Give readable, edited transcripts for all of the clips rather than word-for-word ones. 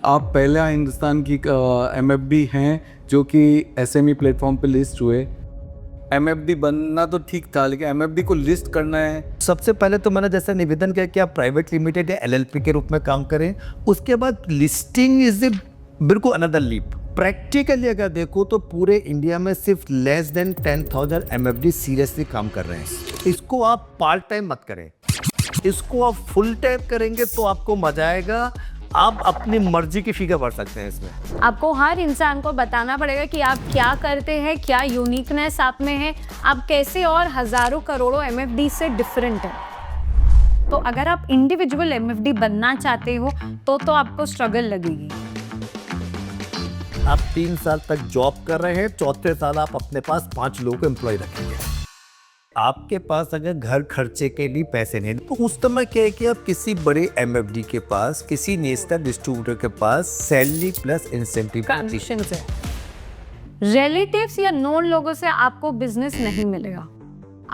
आप पहला हिंदुस्तान की एमएफडी हैं जो कि एसएमई प्लेटफॉर्म पे लिस्ट हुए। एमएफडी बनना तो ठीक था, लेकिन एमएफडी को लिस्ट करना है। सबसे पहले तो मैंने जैसा निवेदन किया कि आप प्राइवेट लिमिटेड या एलएलपी के रूप में काम करें, उसके बाद लिस्टिंग इज बिल्कुल अनदर लीप। प्रैक्टिकली अगर देखो तो पूरे इंडिया में सिर्फ लेस देन 10,000 एमएफडी सीरियसली काम कर रहे हैं। इसको आप पार्ट टाइम मत करें, इसको आप फुल टाइम करेंगे तो आपको मजा आएगा। आप अपनी मर्जी की फिगर भर सकते हैं इसमें। आपको हर इंसान को बताना पड़ेगा कि आप क्या करते हैं, क्या यूनिकनेस आप में है, आप कैसे और हजारों करोड़ों एमएफडी से डिफरेंट है। तो अगर आप इंडिविजुअल एमएफडी बनना चाहते हो तो आपको स्ट्रगल लगेगी। आप 3 साल तक जॉब कर रहे हैं, चौथे साल आप अपने पास 5 लोगों को एम्प्लॉय रखेंगे। आपके पास अगर घर खर्चे के लिए पैसे नहीं तो उस समय क्या है कि आप किसी बड़े एमएफडी के पास, किसी नेशनल डिस्ट्रीब्यूटर के पास सैलरी प्लस इंसेंटिव कंडीशन से रिलेटिव्स या नोन लोगों से आपको बिजनेस नहीं मिलेगा,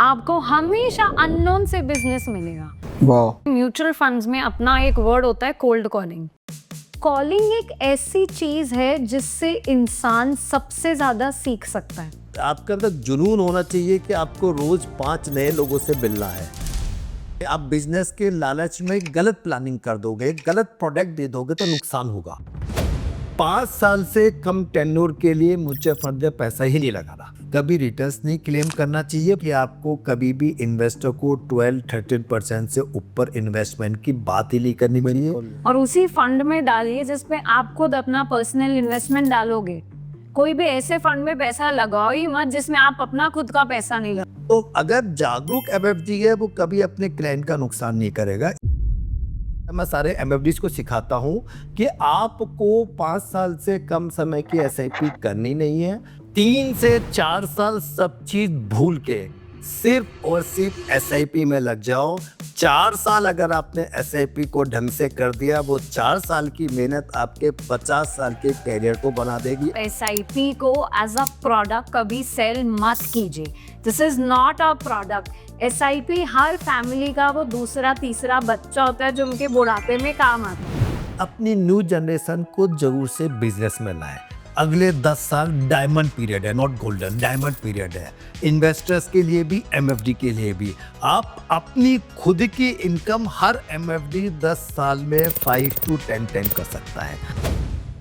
आपको हमेशा अननोन से बिजनेस मिलेगा। वाह। म्यूचुअल फंड्स में अपना एक वर्ड होता है कोल्ड कॉलिंग। कॉलिंग एक ऐसी चीज है जिससे इंसान सबसे ज्यादा सीख सकता है। आपके अंदर जुनून होना चाहिए कि आपको रोज 5 नए लोगों से मिलना है। आप बिजनेस के लालच में गलत प्लानिंग कर दोगे, गलत प्रोडक्ट दे दोगे तो नुकसान होगा। 5 साल से कम टेन्योर के लिए म्यूचुअल फंड में पैसा ही नहीं लगाना। कभी रिटर्न्स नहीं क्लेम करना चाहिए कि आपको कभी भी इन्वेस्टर को 12-13% से ऊपर इन्वेस्टमेंट की बात ही नहीं करनी चाहिए। और उसी फंड में डालिए जिसमें आप खुद अपना पर्सनल इन्वेस्टमेंट डालोगे। कोई भी ऐसे फंड में पैसा लगाओ ही मत जिसमें आप अपना खुद का पैसा नहीं लगाओ। तो अगर जागरूक एमएफडी है वो कभी अपने क्लाइंट का नुकसान नहीं करेगा। मैं सारे एमएफडीज को सिखाता हूं कि आपको 5 साल से कम समय की एसआईपी करनी नहीं है। 3 से 4 साल सब चीज भूल के सिर्फ और सिर्फ एसआईपी में लग जाओ। 4 साल अगर आपने एसआईपी को ढंग से कर दिया, वो 4 साल की मेहनत आपके 50 साल के कैरियर को बना देगी। एसआईपी को एज अ प्रोडक्ट कभी सेल मत कीजिए। This is not a product. SIP her family का वो दूसरा तीसरा बच्चा होता है जो उनके बुढ़ापे में काम आता है। अपनी न्यू जनरेशन को जरूर से बिजनेस में लाए। अगले 10 साल डायमंड पीरियड है, नॉट गोल्डन, डायमंड पीरियड है। इन्वेस्टर्स के लिए भी, एमएफडी के लिए भी। आप अपनी खुद की इनकम हर एमएफडी 10 साल में 5 to 10 कर सकता है।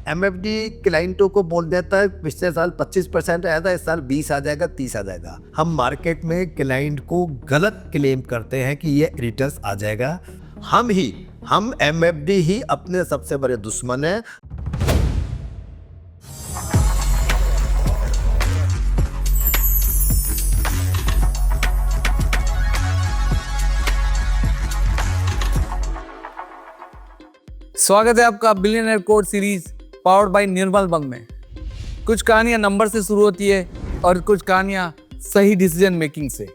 एमएफडी क्लाइंटों को बोल देता है पिछले साल 25% आया था, इस साल 20 आ जाएगा, 30 आ जाएगा। हम मार्केट में क्लाइंट को गलत क्लेम करते हैं कि ये रिटर्न्स आ जाएगा। हम एमएफडी ही अपने सबसे बड़े दुश्मन हैं। स्वागत है आपका billionaire code series powered by Nirmal Bang में। कुछ कहानियां नंबर से शुरू होती है और कुछ कहानियां सही डिसीजन मेकिंग से।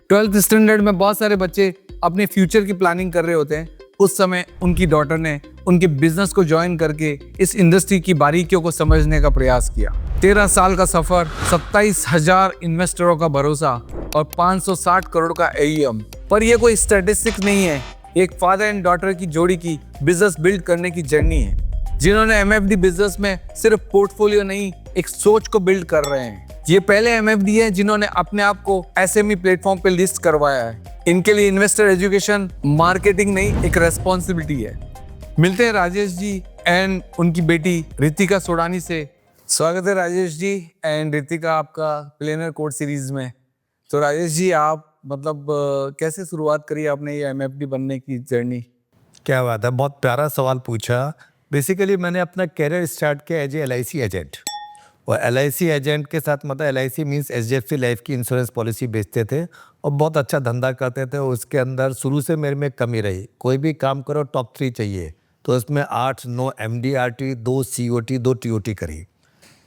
12th स्टैंडर्ड में बहुत सारे बच्चे अपने फ्यूचर की प्लानिंग कर रहे होते हैं। उस समय उनकी डॉटर ने उनके बिजनेस को ज्वाइन करके इस इंडस्ट्री की बारीकियों को समझने का प्रयास किया। 13 साल का सफर, 27,000 इन्वेस्टरों का भरोसा और 560 करोड़ का AUM। पर यह कोई स्टैटिस्टिक्स नहीं है, एक फादर एंड डॉटर की जोड़ी की बिजनेस बिल्ड करने की जर्नी है, जिन्होंने एमएफडी बिजनेस में सिर्फ पोर्टफोलियो नहीं, एक सोच को बिल्ड कर रहे हैं। ये पहले एमएफडी है जिन्होंने अपने आप को एसएमई प्लेटफॉर्म पे लिस्ट करवाया है। इनके लिए इन्वेस्टर एजुकेशन मार्केटिंग नहीं, एक रेस्पॉन्सिबिलिटी है। मिलते हैं राजेश जी एंड उनकी बेटी रितिका सोडानी से। स्वागत है राजेश जी एंड रितिका आपका बिलियनर कोड सीरीज में। तो राजेश जी, आप कैसे शुरुआत करी आपने ये एमएफडी बनने की जर्नी? क्या बात है, बहुत प्यारा सवाल पूछा। बेसिकली मैंने अपना कैरियर स्टार्ट किया एज ए LIC एजेंट। और LIC एजेंट के साथ LIC मीन्स HDFC लाइफ की इंश्योरेंस पॉलिसी बेचते थे और बहुत अच्छा धंधा करते थे। उसके अंदर शुरू से मेरे में कमी रही, कोई भी काम करो टॉप 3 चाहिए, तो उसमें 8-9 MDRT, 2 COT, 2 TOT करी।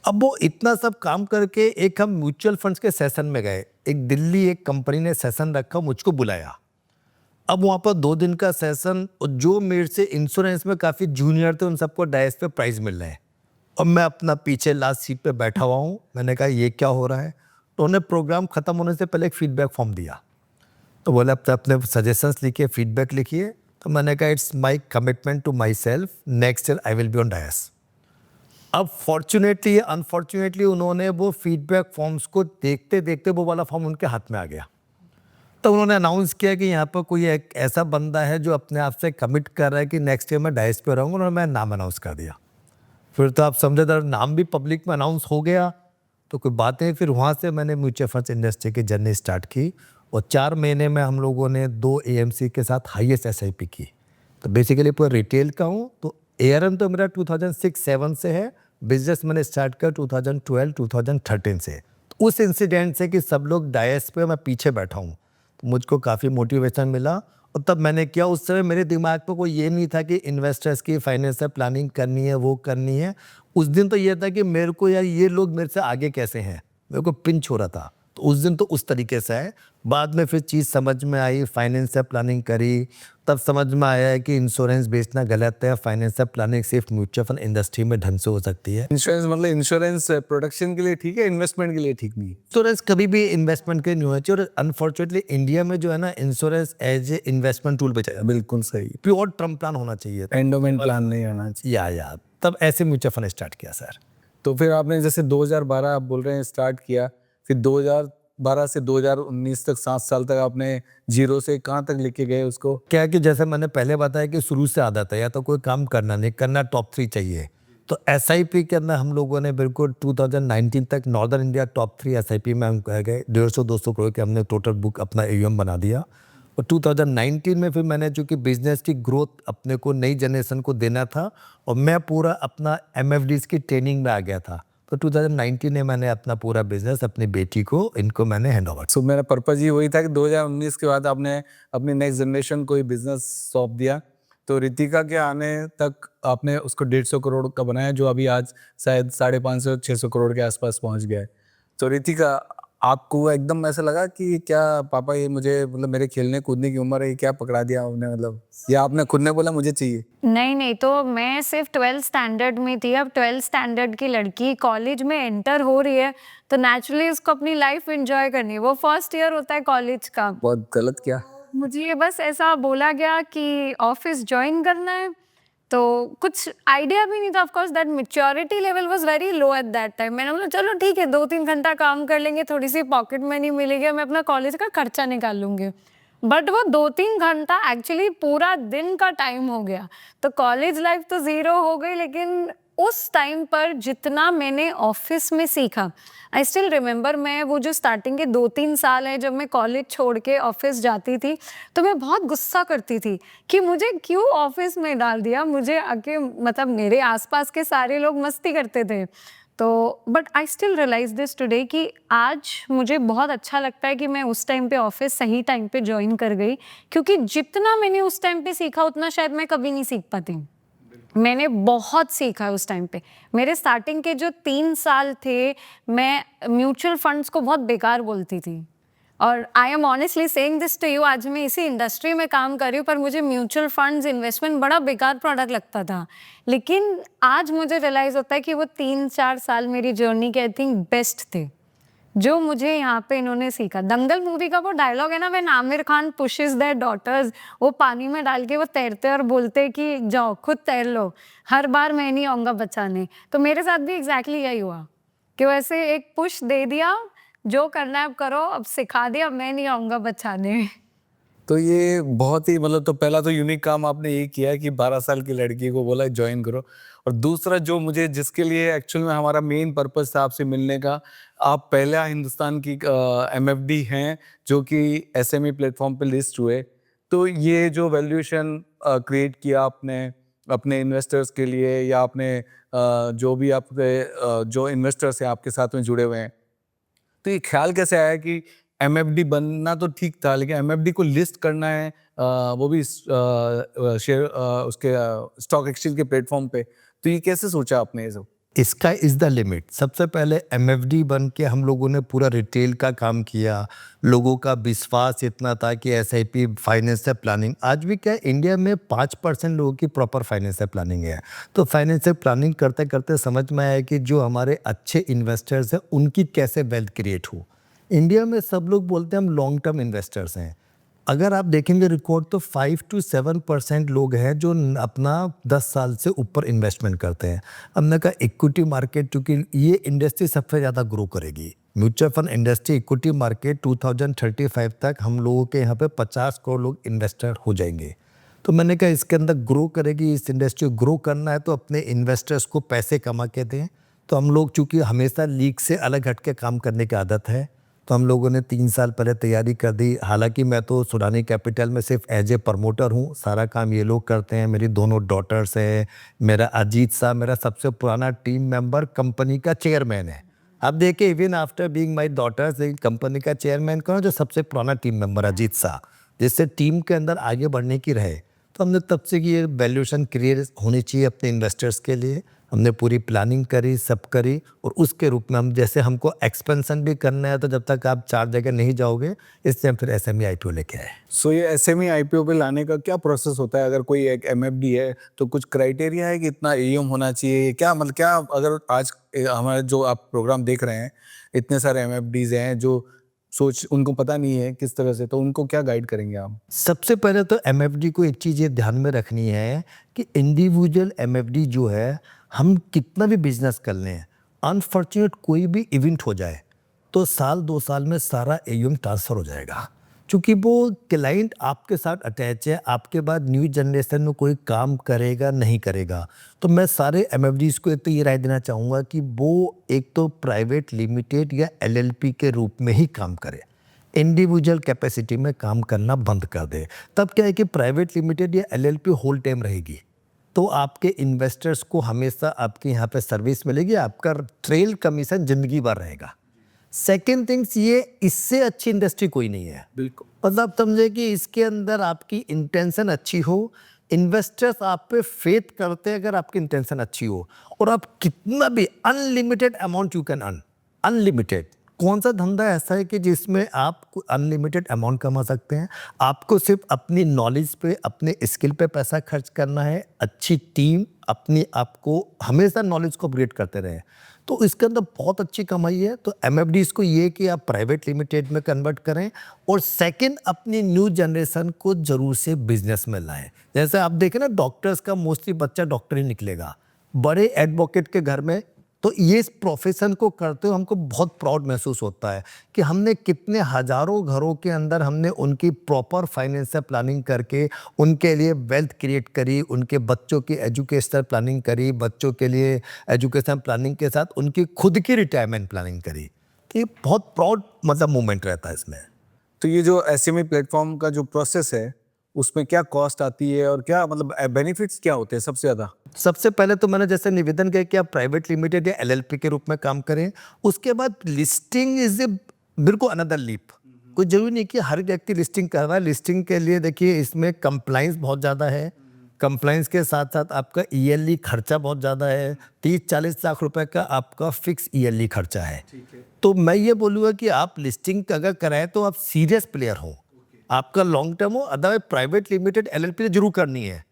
अब वो इतना सब काम करके एक हम म्यूचुअल फंड्स के सेशन में गए। एक दिल्ली एक कंपनी ने सेशन रखा, मुझको बुलाया। अब वहाँ पर 2 दिन का सेशन, और जो मेरे से इंश्योरेंस में काफ़ी जूनियर थे उन सबको डायस पे प्राइज मिल रहे हैं और मैं अपना पीछे लास्ट सीट पे बैठा हुआ हूँ। मैंने कहा ये क्या हो रहा है? तो उन्होंने प्रोग्राम ख़त्म होने से पहले एक फीडबैक फॉर्म दिया। तो बोले अब तो अपने सजेशंस लिखिए, फीडबैक लिखिए। तो मैंने कहा it's my commitment to myself, next year I will be on dais. अब फॉर्चुनेटली अनफॉर्चुनेटली उन्होंने वो फीडबैक फॉर्म्स को देखते देखते वो वाला फॉर्म उनके हाथ में आ गया। तो उन्होंने अनाउंस किया कि यहाँ पर कोई एक ऐसा बंदा है जो अपने आप से कमिट कर रहा है कि नेक्स्ट ईयर मैं डाइस पे रहूँगा, और मैं नाम अनाउंस कर दिया। फिर तो आप समझे, नाम भी पब्लिक में अनाउंस हो गया तो कोई बात नहीं। फिर वहाँ से मैंने म्यूचुअल फंड्स इंडस्ट्री की जर्नी स्टार्ट की, और 4 महीने में हम लोगों ने 2 AMC के साथ हाईएस्ट SIP की। तो बेसिकली पूरा रिटेल का हूँ। तो ARM तो मेरा 2006-7 से है, बिजनेस मैंने स्टार्ट किया 2012-2013 से। तो उस इंसिडेंट से कि सब लोग डायस पे, मैं पीछे बैठा हूँ, तो मुझको काफ़ी मोटिवेशन मिला। और तब मैंने किया, उस समय मेरे दिमाग पे कोई ये नहीं था कि इन्वेस्टर्स की फाइनेंशियल प्लानिंग करनी है, वो करनी है। उस दिन तो ये था कि मेरे को यार ये लोग मेरे से आगे कैसे हैं, मेरे को पिंच हो रहा था। तो उस दिन तो उस तरीके से है। बाद में फिर चीज़ समझ में आई, फाइनेंशियल प्लानिंग करी, तब समझ में आया है कि इंश्योरेंस बेचना गलत है, फाइनेंशियल प्लानिंग सिर्फ म्यूचुअल फंड इंडस्ट्री में ढंग से हो सकती है। इंश्योरेंस मतलब इंश्योरेंस प्रोडक्शन के लिए ठीक है, इन्वेस्टमेंट के लिए ठीक नहीं है। इंश्योरेंस कभी भी इन्वेस्टमेंट के लिए नहीं होना चाहिए, और अनफॉर्चुनेटली इंडिया में जो है ना, insurance as a investment tool बेचा जाता है। बिल्कुल सही, प्योर टर्म प्लान होना चाहिए, एंडोमेंट प्लान नहीं होना चाहिए। या तब ऐसे म्यूचुअल फंड स्टार्ट किया सर। तो फिर आपने जैसे 2012 आप बोल रहे हैं स्टार्ट किया, फिर 2012 से 2019 तक 7 साल तक आपने जीरो से कहाँ तक लेके गए उसको? क्या है कि जैसे मैंने पहले बताया कि शुरू से आदत है, या तो कोई काम करना नहीं करना, टॉप 3 चाहिए। तो SIP के अंदर हम लोगों ने बिल्कुल 2019 तक नॉर्दर्न इंडिया टॉप 3 SIP में हम कह गए। 150-200 करोड़ के हमने टोटल बुक अपना AUM बना दिया। और 2019 में फिर मैंने, चूँकि बिजनेस की ग्रोथ अपने को नई जनरेशन को देना था, और मैं पूरा अपना MFDs की ट्रेनिंग में आ गया था, तो 2019 में मैंने अपना पूरा बिजनेस अपनी बेटी को, इनको मैंने हैंड ओवर। सो मेरा पर्पज ही वही था कि 2019 के बाद आपने अपनी नेक्स्ट जनरेशन को ही बिजनेस सौंप दिया। तो रितिका के आने तक आपने उसको 150 करोड़ का बनाया, जो अभी आज शायद 550-600 करोड़ के आसपास पहुंच गया है। तो रितिका, आपको एकदम ऐसा लगा कि क्या पापा ये मुझे, मतलब मेरे खेलने कूदने की उम्र है, ये क्या पकड़ा दिया आपने, मतलब या आपने खुद ने बोला मुझे चाहिए? नहीं, तो मैं सिर्फ 12th स्टैंडर्ड में थी। अब 12th स्टैंडर्ड की लड़की कॉलेज में एंटर हो रही है, तो नेचुरली उसको अपनी लाइफ एंजॉय करनी है। वो फर्स्ट ईयर होता है कॉलेज का। बहुत गलत किया। मुझे बस ऐसा बोला गया कि ऑफिस ज्वाइन करना है, तो कुछ आइडिया भी नहीं था। Of course that maturity level was very low at that time. मैंने बोला चलो ठीक है, 2-3 घंटा काम कर लेंगे, थोड़ी सी पॉकेट मनी मिलेगी, मैं अपना कॉलेज का खर्चा निकाल लूंगी। बट वो 2-3 घंटा एक्चुअली पूरा दिन का टाइम हो गया। तो कॉलेज लाइफ तो ज़ीरो हो गई, लेकिन उस टाइम पर जितना मैंने ऑफिस में सीखा, आई स्टिल रिमेंबर। मैं वो जो स्टार्टिंग के 2-3 साल है, जब मैं कॉलेज छोड़ के ऑफिस जाती थी, तो मैं बहुत गुस्सा करती थी कि मुझे क्यों ऑफिस में डाल दिया। मुझे आके, मतलब मेरे आसपास के सारे लोग मस्ती करते थे। तो but I still realise this today कि आज मुझे बहुत अच्छा लगता है कि मैं उस टाइम पे ऑफिस सही टाइम पे ज्वाइन कर गई, क्योंकि जितना मैंने उस टाइम पे सीखा उतना शायद मैं कभी नहीं सीख पाती। मैंने बहुत सीखा उस टाइम पे। मेरे स्टार्टिंग के जो 3 साल थे, मैं म्यूचुअल फंड्स को बहुत बेकार बोलती थी, और I am honestly saying this to you. आज मैं इसी इंडस्ट्री में काम कर रही हूँ, पर मुझे म्यूचुअल फंड्स इन्वेस्टमेंट बड़ा बेकार प्रोडक्ट लगता था। लेकिन आज मुझे रियलाइज होता है कि वो 3-4 साल मेरी जर्नी के आई थिंक बेस्ट थे, जो मुझे यहाँ पे इन्होंने सीखा। दंगल मूवी का वो डायलॉग है ना, when Aamir Khan pushes their daughters, वो पानी में डाल के वो तैरते और बोलते कि जाओ खुद तैर लो, हर बार मैं नहीं आऊँगा बचाने। तो मेरे साथ भी एग्जैक्टली यही हुआ कि वैसे एक पुश दे दिया, जो करना है अब करो, अब सिखा दिया, मैं नहीं आऊँगा बचाने। तो ये बहुत ही, मतलब तो पहला तो यूनिक काम आपने ये किया कि 12 साल की लड़की को बोला ज्वाइन करो। और दूसरा जो मुझे, जिसके लिए एक्चुअल में हमारा मेन पर्पस था आपसे मिलने का, आप पहला हिंदुस्तान की MFD हैं जो कि SME प्लेटफॉर्म पे लिस्ट हुए। तो ये जो वैल्यूएशन क्रिएट किया आपने अपने इन्वेस्टर्स के लिए, या आपने जो भी आपके जो इन्वेस्टर्स हैं आपके साथ में जुड़े हुए हैं, तो ये ख्याल कैसे आया कि MFD बनना तो ठीक था, लेकिन MFD को लिस्ट करना है, वो भी शेयर उसके स्टॉक एक्सचेंज के प्लेटफॉर्म पे, तो ये कैसे सोचा आपने ये सब? इसका इज़ द लिमिट। सबसे पहले MFD बन के हम लोगों ने पूरा रिटेल का काम किया। लोगों का विश्वास इतना था कि SIP फाइनेंशियल प्लानिंग, आज भी क्या है, इंडिया में 5% लोगों की प्रॉपर फाइनेंशियल प्लानिंग है। तो फाइनेंशियल प्लानिंग करते करते समझ में आया कि जो हमारे अच्छे इन्वेस्टर्स हैं उनकी कैसे वेल्थ क्रिएट हो। इंडिया में सब लोग बोलते हैं हम लॉन्ग टर्म इन्वेस्टर्स हैं, अगर आप देखेंगे रिकॉर्ड तो 5 to 7% लोग हैं जो अपना 10 साल से ऊपर इन्वेस्टमेंट करते हैं। हमने कहा इक्विटी मार्केट, चूँकि ये इंडस्ट्री सबसे ज़्यादा ग्रो करेगी, mutual fund industry, equity market 2035 तक हम लोगों के यहाँ पे 50 करोड़ लोग इन्वेस्टर हो जाएंगे। तो मैंने कहा इसके अंदर ग्रो करेगी, इस इंडस्ट्री को ग्रो करना है तो अपने इन्वेस्टर्स को पैसे कमा के दें। तो हम लोग चूँकि हमेशा लीग से अलग हट के काम करने की आदत है, तो हम लोगों ने 3 साल पहले तैयारी कर दी। हालांकि मैं तो सुडानी कैपिटल में सिर्फ एज ए प्रमोटर हूँ, सारा काम ये लोग करते हैं। मेरी दोनों डॉटर्स हैं, मेरा अजीत साहब मेरा सबसे पुराना टीम मेंबर कंपनी का चेयरमैन है। आप देखिए even after being my daughter's company का चेयरमैन कौन है? जो सबसे पुराना टीम मेंबर अजीत साहब, जिससे टीम के अंदर आगे बढ़ने की रहे। तो हमने तब से कि ये वैल्यूएशन क्रिएट होनी चाहिए अपने इन्वेस्टर्स के लिए, हमने पूरी प्लानिंग करी, सब करी। और उसके रूप में हम जैसे हमको एक्सपेंशन भी करना है, तो जब तक आप 4 जगह नहीं जाओगे, इसलिए हम फिर एसएमई आईपीओ लेके आए। सो ये एसएमई आईपीओ पे लाने का क्या प्रोसेस होता है? अगर कोई एक एमएफडी है तो कुछ क्राइटेरिया है कि इतना एयूएम होना चाहिए, क्या मतलब क्या? अगर आज हमारे जो आप प्रोग्राम देख रहे हैं, इतने सारे एमएफडीज हैं जो उनको पता नहीं है किस तरह से, तो उनको क्या गाइड करेंगे आप? सबसे पहले तो एमएफडी को एक चीज़ ये ध्यान में रखनी है कि इंडिविजुअल एमएफडी जो है, हम कितना भी बिजनेस कर लें, अनफॉर्चुनेट कोई भी इवेंट हो जाए तो साल 2 साल में सारा एयूएम ट्रांसफ़र हो जाएगा, क्योंकि वो क्लाइंट आपके साथ अटैच है। आपके बाद न्यू जनरेशन में कोई काम करेगा नहीं करेगा। तो मैं सारे एमएफडीज़ को एक तो ये राय देना चाहूँगा कि वो एक तो प्राइवेट लिमिटेड या एलएलपी के रूप में ही काम करे, इंडिविजुअल कैपेसिटी में काम करना बंद कर दे। तब क्या है कि प्राइवेट लिमिटेड या एलएलपी होल टाइम रहेगी, तो आपके इन्वेस्टर्स को हमेशा आपके यहाँ पे सर्विस मिलेगी, आपका ट्रेल कमीशन ज़िंदगी भर रहेगा। सेकेंड थिंग्स, ये इससे अच्छी इंडस्ट्री कोई नहीं है। बिल्कुल। मतलब समझे कि इसके अंदर आपकी इंटेंशन अच्छी हो, इन्वेस्टर्स आप पे फेथ करते हैं अगर आपकी इंटेंशन अच्छी हो, और आप कितना भी unlimited amount you can earn, unlimited. कौन सा धंधा ऐसा है कि जिसमें आप अनलिमिटेड अमाउंट कमा सकते हैं? आपको सिर्फ अपनी नॉलेज पे, अपने स्किल पे पैसा खर्च करना है, अच्छी टीम, अपनी आपको हमेशा नॉलेज को अपग्रेड करते रहें, तो इसके अंदर बहुत अच्छी कमाई है। तो एमएफडीज़ को ये कि आप प्राइवेट लिमिटेड में कन्वर्ट करें, और सेकंड अपनी न्यू जनरेशन को जरूर से बिजनेस में लाएं। जैसे आप देखें ना, डॉक्टर्स का मोस्टली बच्चा डॉक्टर ही निकलेगा, बड़े एडवोकेट के घर में। तो ये इस प्रोफेशन को करते हुए हमको बहुत प्राउड महसूस होता है कि हमने कितने हज़ारों घरों के अंदर हमने उनकी प्रॉपर फाइनेंशियल प्लानिंग करके उनके लिए वेल्थ क्रिएट करी, उनके बच्चों की एजुकेशनल प्लानिंग करी, बच्चों के लिए एजुकेशन प्लानिंग के साथ उनकी खुद की रिटायरमेंट प्लानिंग करी। तो ये बहुत प्राउड मतलब मोमेंट रहता है इसमें। तो ये जो एसएमई प्लेटफॉर्म का जो प्रोसेस है, उसमें क्या कॉस्ट आती है और क्या मतलब बेनिफिट्स क्या होते हैं सबसे ज़्यादा? सबसे पहले तो मैंने जैसे निवेदन किया कि आप प्राइवेट लिमिटेड या एलएलपी के रूप में काम करें। उसके बाद लिस्टिंग इज ए बिल्कुल अनदर लीप। कोई जरूरी नहीं कि हर व्यक्ति लिस्टिंग कर रहा है। लिस्टिंग के लिए देखिए इसमें कंप्लाइंस बहुत ज़्यादा है, कंप्लाइंस के साथ साथ आपका ईयरली खर्चा बहुत ज़्यादा है। 30-40 लाख रुपए का आपका फिक्स ईयरली खर्चा है। तो मैं ये बोलूँगा कि आप लिस्टिंग अगर कराएं तो आप सीरियस प्लेयर हो, आपका लॉन्ग टर्म हो। अदरवाइज प्राइवेट लिमिटेड एलएलपी जरूर करनी है।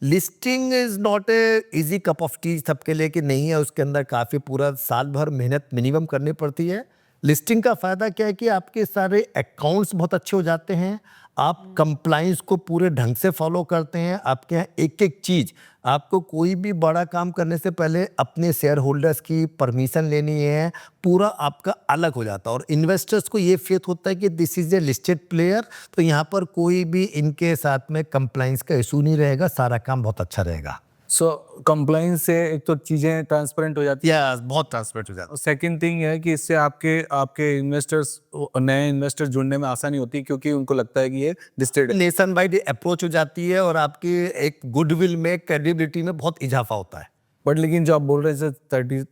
Listing is not a easy cup of T सबके लिए कि नहीं है, उसके अंदर काफ़ी पूरा साल भर मेहनत मिनिमम करनी पड़ती है। लिस्टिंग का फ़ायदा क्या है कि आपके सारे अकाउंट्स बहुत अच्छे हो जाते हैं, आप कंप्लाइंस को पूरे ढंग से फॉलो करते हैं। आपके यहाँ एक एक चीज़, आपको कोई भी बड़ा काम करने से पहले अपने शेयर होल्डर्स की परमिशन लेनी है, पूरा आपका अलग हो जाता है। और इन्वेस्टर्स को ये फेथ होता है कि this is a listed player, तो यहाँ पर कोई भी इनके साथ में कंप्लाइंस का इशू नहीं रहेगा, सारा काम बहुत अच्छा रहेगा। सो कंप्लाइंस से एक तो चीज़ें ट्रांसपेरेंट हो जाती है, बहुत ट्रांसपेरेंट हो जाता है। सेकंड थिंग है कि इससे आपके इन्वेस्टर्स, नए इन्वेस्टर्स जुड़ने में आसानी होती है क्योंकि उनको लगता है कि ये लिस्टेड है। नेशन वाइड अप्रोच हो जाती है और आपकी एक गुडविल में, क्रेडिबिलिटी में बहुत इजाफा होता है। बट लेकिन जो आप बोल रहे हैं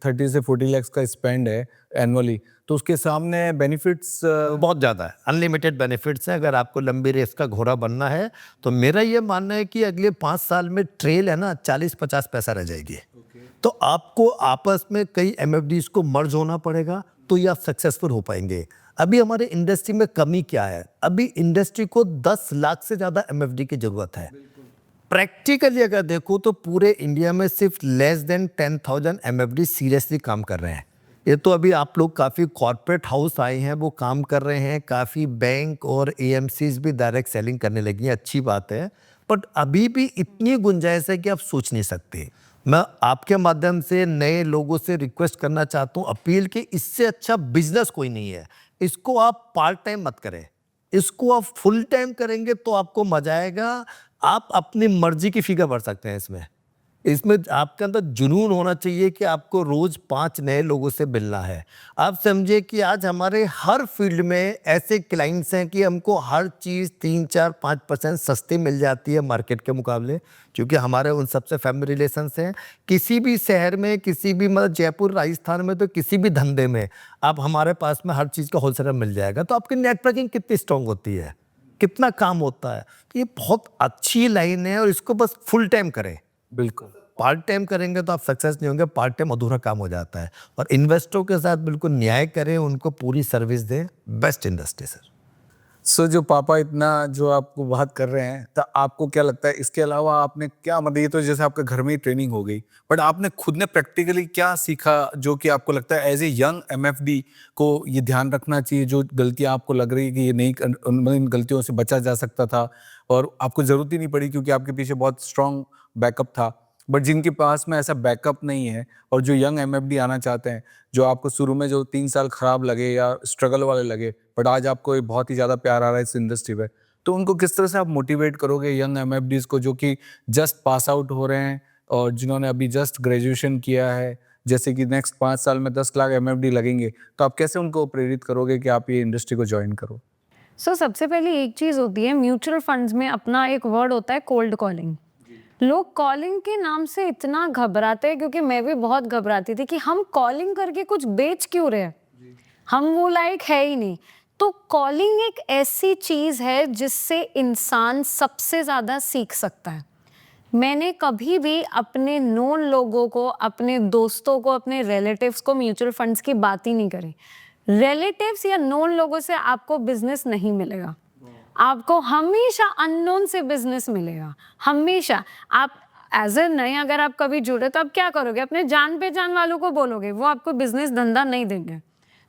30 से 40 लाख का स्पेंड है एनुअली, तो उसके सामने बेनिफिट्स बहुत ज़्यादा है, अनलिमिटेड बेनिफिट्स हैं। अगर आपको लंबी रेस का घोड़ा बनना है तो मेरा ये मानना है कि अगले 5 साल में ट्रेल है ना 40-50 पैसा रह जाएगी। तो आपको आपस में कई एमएफडीज को मर्ज होना पड़ेगा, तो ये आप सक्सेसफुल हो पाएंगे। अभी हमारे इंडस्ट्री में कमी क्या है? अभी इंडस्ट्री को 10 लाख से ज़्यादा एमएफडी की ज़रूरत है। प्रैक्टिकली अगर देखो तो पूरे इंडिया में सिर्फ लेस देन 10,000 एमएफडी सीरियसली काम कर रहे हैं। ये तो अभी आप लोग काफ़ी कॉर्पोरेट हाउस आए हैं, वो काम कर रहे हैं, काफ़ी बैंक और एएमसीज भी डायरेक्ट सेलिंग करने लगी हैं, अच्छी बात है। बट अभी भी इतनी गुंजाइश है कि आप सोच नहीं सकते। मैं आपके माध्यम से नए लोगों से रिक्वेस्ट करना चाहता हूँ, अपील कि इससे अच्छा बिजनेस कोई नहीं है। इसको आप पार्ट टाइम मत करें, इसको आप फुल टाइम करेंगे तो आपको मजा आएगा। आप अपनी मर्जी की फिगर भर सकते हैं इसमें। इसमें आपके अंदर जुनून होना चाहिए कि आपको रोज 5 नए लोगों से मिलना है। आप समझिए कि आज हमारे हर फील्ड में ऐसे क्लाइंट्स हैं कि हमको हर चीज़ 3-4-5% सस्ती मिल जाती है मार्केट के मुकाबले, क्योंकि हमारे उन सबसे फैमिली रिलेशंस हैं। किसी भी शहर में, किसी भी मतलब जयपुर, राजस्थान में, तो किसी भी धंधे में आप हमारे पास में हर चीज़ का होलसेलर मिल जाएगा। तो आपकी नेटवर्किंग कितनी स्ट्रांग होती है, कितना काम होता है। तो ये बहुत अच्छी लाइन है और इसको बस फुल टाइम करें। बिल्कुल। पार्ट टाइम करेंगे तो आप सक्सेस नहीं होंगे, पार्ट टाइम अधूरा काम हो जाता है। और इन्वेस्टरों के साथ बिल्कुल न्याय करें, उनको पूरी सर्विस दें। Best industry sir. सो जो पापा इतना जो आपको बात कर रहे हैं, तो आपको क्या लगता है इसके अलावा आपने क्या, मतलब ये तो जैसे आपके घर में ही ट्रेनिंग हो गई, बट आपने खुद ने प्रैक्टिकली क्या सीखा जो कि आपको लगता है एज ए यंग एमएफडी को ये ध्यान रखना चाहिए, जो गलतियां आपको लग रही है कि ये नहीं, मतलब इन गलतियों से बचा जा सकता था और आपको जरूरत ही नहीं पड़ी क्योंकि आपके पीछे बहुत स्ट्रांग बैकअप था। बट जिनके पास में ऐसा बैकअप नहीं है और जो यंग एमएफडी आना चाहते हैं, जो आपको शुरू में जो 3 साल खराब लगे या स्ट्रगल वाले लगे, बट आज आपको ये बहुत ही ज़्यादा प्यार आ रहा है इस इंडस्ट्री पे, तो उनको किस तरह से आप मोटिवेट करोगे यंग एमएफडीज को जो कि जस्ट पास आउट हो रहे हैं और जिन्होंने अभी जस्ट ग्रेजुएशन किया है, जैसे कि नेक्स्ट 5 साल में 10 लाख एमएफडी लगेंगे, तो आप कैसे उनको प्रेरित करोगे कि आप ये इंडस्ट्री को ज्वाइन करो? सबसे पहले एक चीज़ होती है, म्यूचुअल फंड्स में अपना एक वर्ड होता है कोल्ड कॉलिंग। लोग कॉलिंग के नाम से इतना घबराते हैं, क्योंकि मैं भी बहुत घबराती थी कि हम कॉलिंग करके कुछ बेच क्यों रहे हैं, हम वो लायक है ही नहीं। तो कॉलिंग एक ऐसी चीज़ है जिससे इंसान सबसे ज़्यादा सीख सकता है। मैंने कभी भी अपने नोन लोगों को, अपने दोस्तों को, अपने रिलेटिव्स को म्यूचुअल फंड्स की बात ही नहीं करी। रिलेटिव्स या नोन लोगों से आपको बिजनेस नहीं मिलेगा, आपको हमेशा अननोन से बिजनेस मिलेगा। हमेशा आप एज ए नए अगर आप कभी जुड़े तो आप क्या करोगे, अपने जान पहचान वालों को बोलोगे, वो आपको बिजनेस धंधा नहीं देंगे।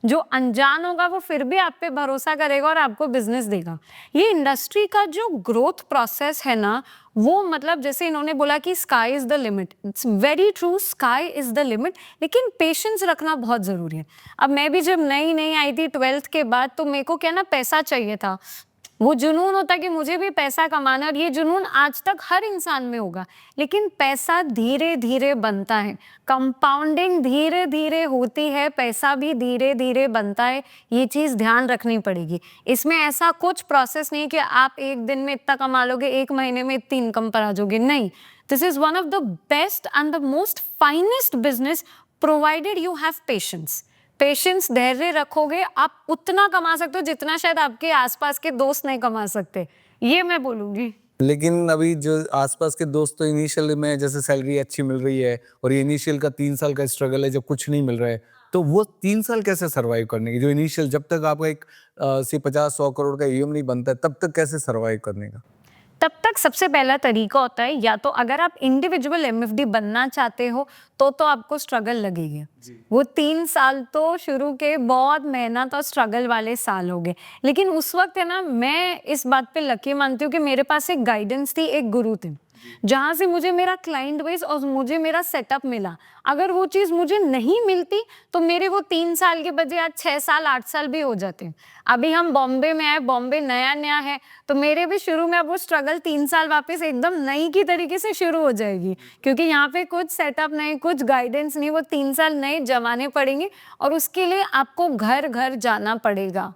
जो अनजान होगा वो फिर भी आप पे भरोसा करेगा और आपको बिजनेस देगा। ये इंडस्ट्री का जो ग्रोथ प्रोसेस है ना, वो मतलब जैसे इन्होंने बोला कि sky is the limit, it's very true, sky is the limit, लेकिन पेशेंस रखना बहुत ज़रूरी है। अब मैं भी जब नई नई आई थी 12th के बाद, तो मेरे को क्या ना पैसा चाहिए था, वो जुनून होता कि मुझे भी पैसा कमाना है, और ये जुनून आज तक हर इंसान में होगा। लेकिन पैसा धीरे धीरे बनता है, कंपाउंडिंग धीरे धीरे होती है, पैसा भी धीरे धीरे बनता है। ये चीज़ ध्यान रखनी पड़ेगी। इसमें ऐसा कुछ प्रोसेस नहीं कि आप एक दिन में इतना कमा लोगे, 1 महीने में इतनी इनकम पर आ जाओगे, नहीं। This is one of the best and the most finest business, provided you have patience. Patience, धैर्य रखोगे, आप उतना कमा सकते हो जितना शायद आपके आसपास के दोस्त नहीं कमा सकते, ये मैं बोलूंगी। लेकिन अभी जो आसपास के दोस्त, तो इनिशियल में जैसे सैलरी अच्छी मिल रही है और ये इनिशियल का 3 साल का स्ट्रगल है जब कुछ नहीं मिल रहा है, तो वो 3 साल कैसे सरवाइव करने की, जो इनिशियल जब तक आपका एक से 50-100 करोड़ का ईएम नहीं बनता है, तब तक कैसे सरवाइव करने का? तब तक सबसे पहला तरीका होता है, या तो अगर आप इंडिविजुअल एमएफडी बनना चाहते हो तो आपको स्ट्रगल लगेगी। वो 3 साल तो शुरू के बहुत मेहनत और स्ट्रगल वाले साल हो गए, लेकिन उस वक्त है ना, मैं इस बात पे लकी मानती हूँ कि मेरे पास एक गाइडेंस थी, एक गुरु थे, जहाँ से मुझे मेरा क्लाइंट बेस और मुझे मेरा सेटअप मिला। अगर वो चीज़ मुझे नहीं मिलती तो मेरे वो 3 साल के बजाय आज 6 साल 8 साल भी हो जाते। अभी हम बॉम्बे में आए, बॉम्बे नया नया है, तो मेरे भी शुरू में अब वो स्ट्रगल 3 साल वापस एकदम नई की तरीके से शुरू हो जाएगी, क्योंकि यहाँ पे कुछ सेटअप नहीं, कुछ गाइडेंस नहीं, वो 3 साल नए जमाने पड़ेंगे। और उसके लिए आपको घर घर जाना पड़ेगा,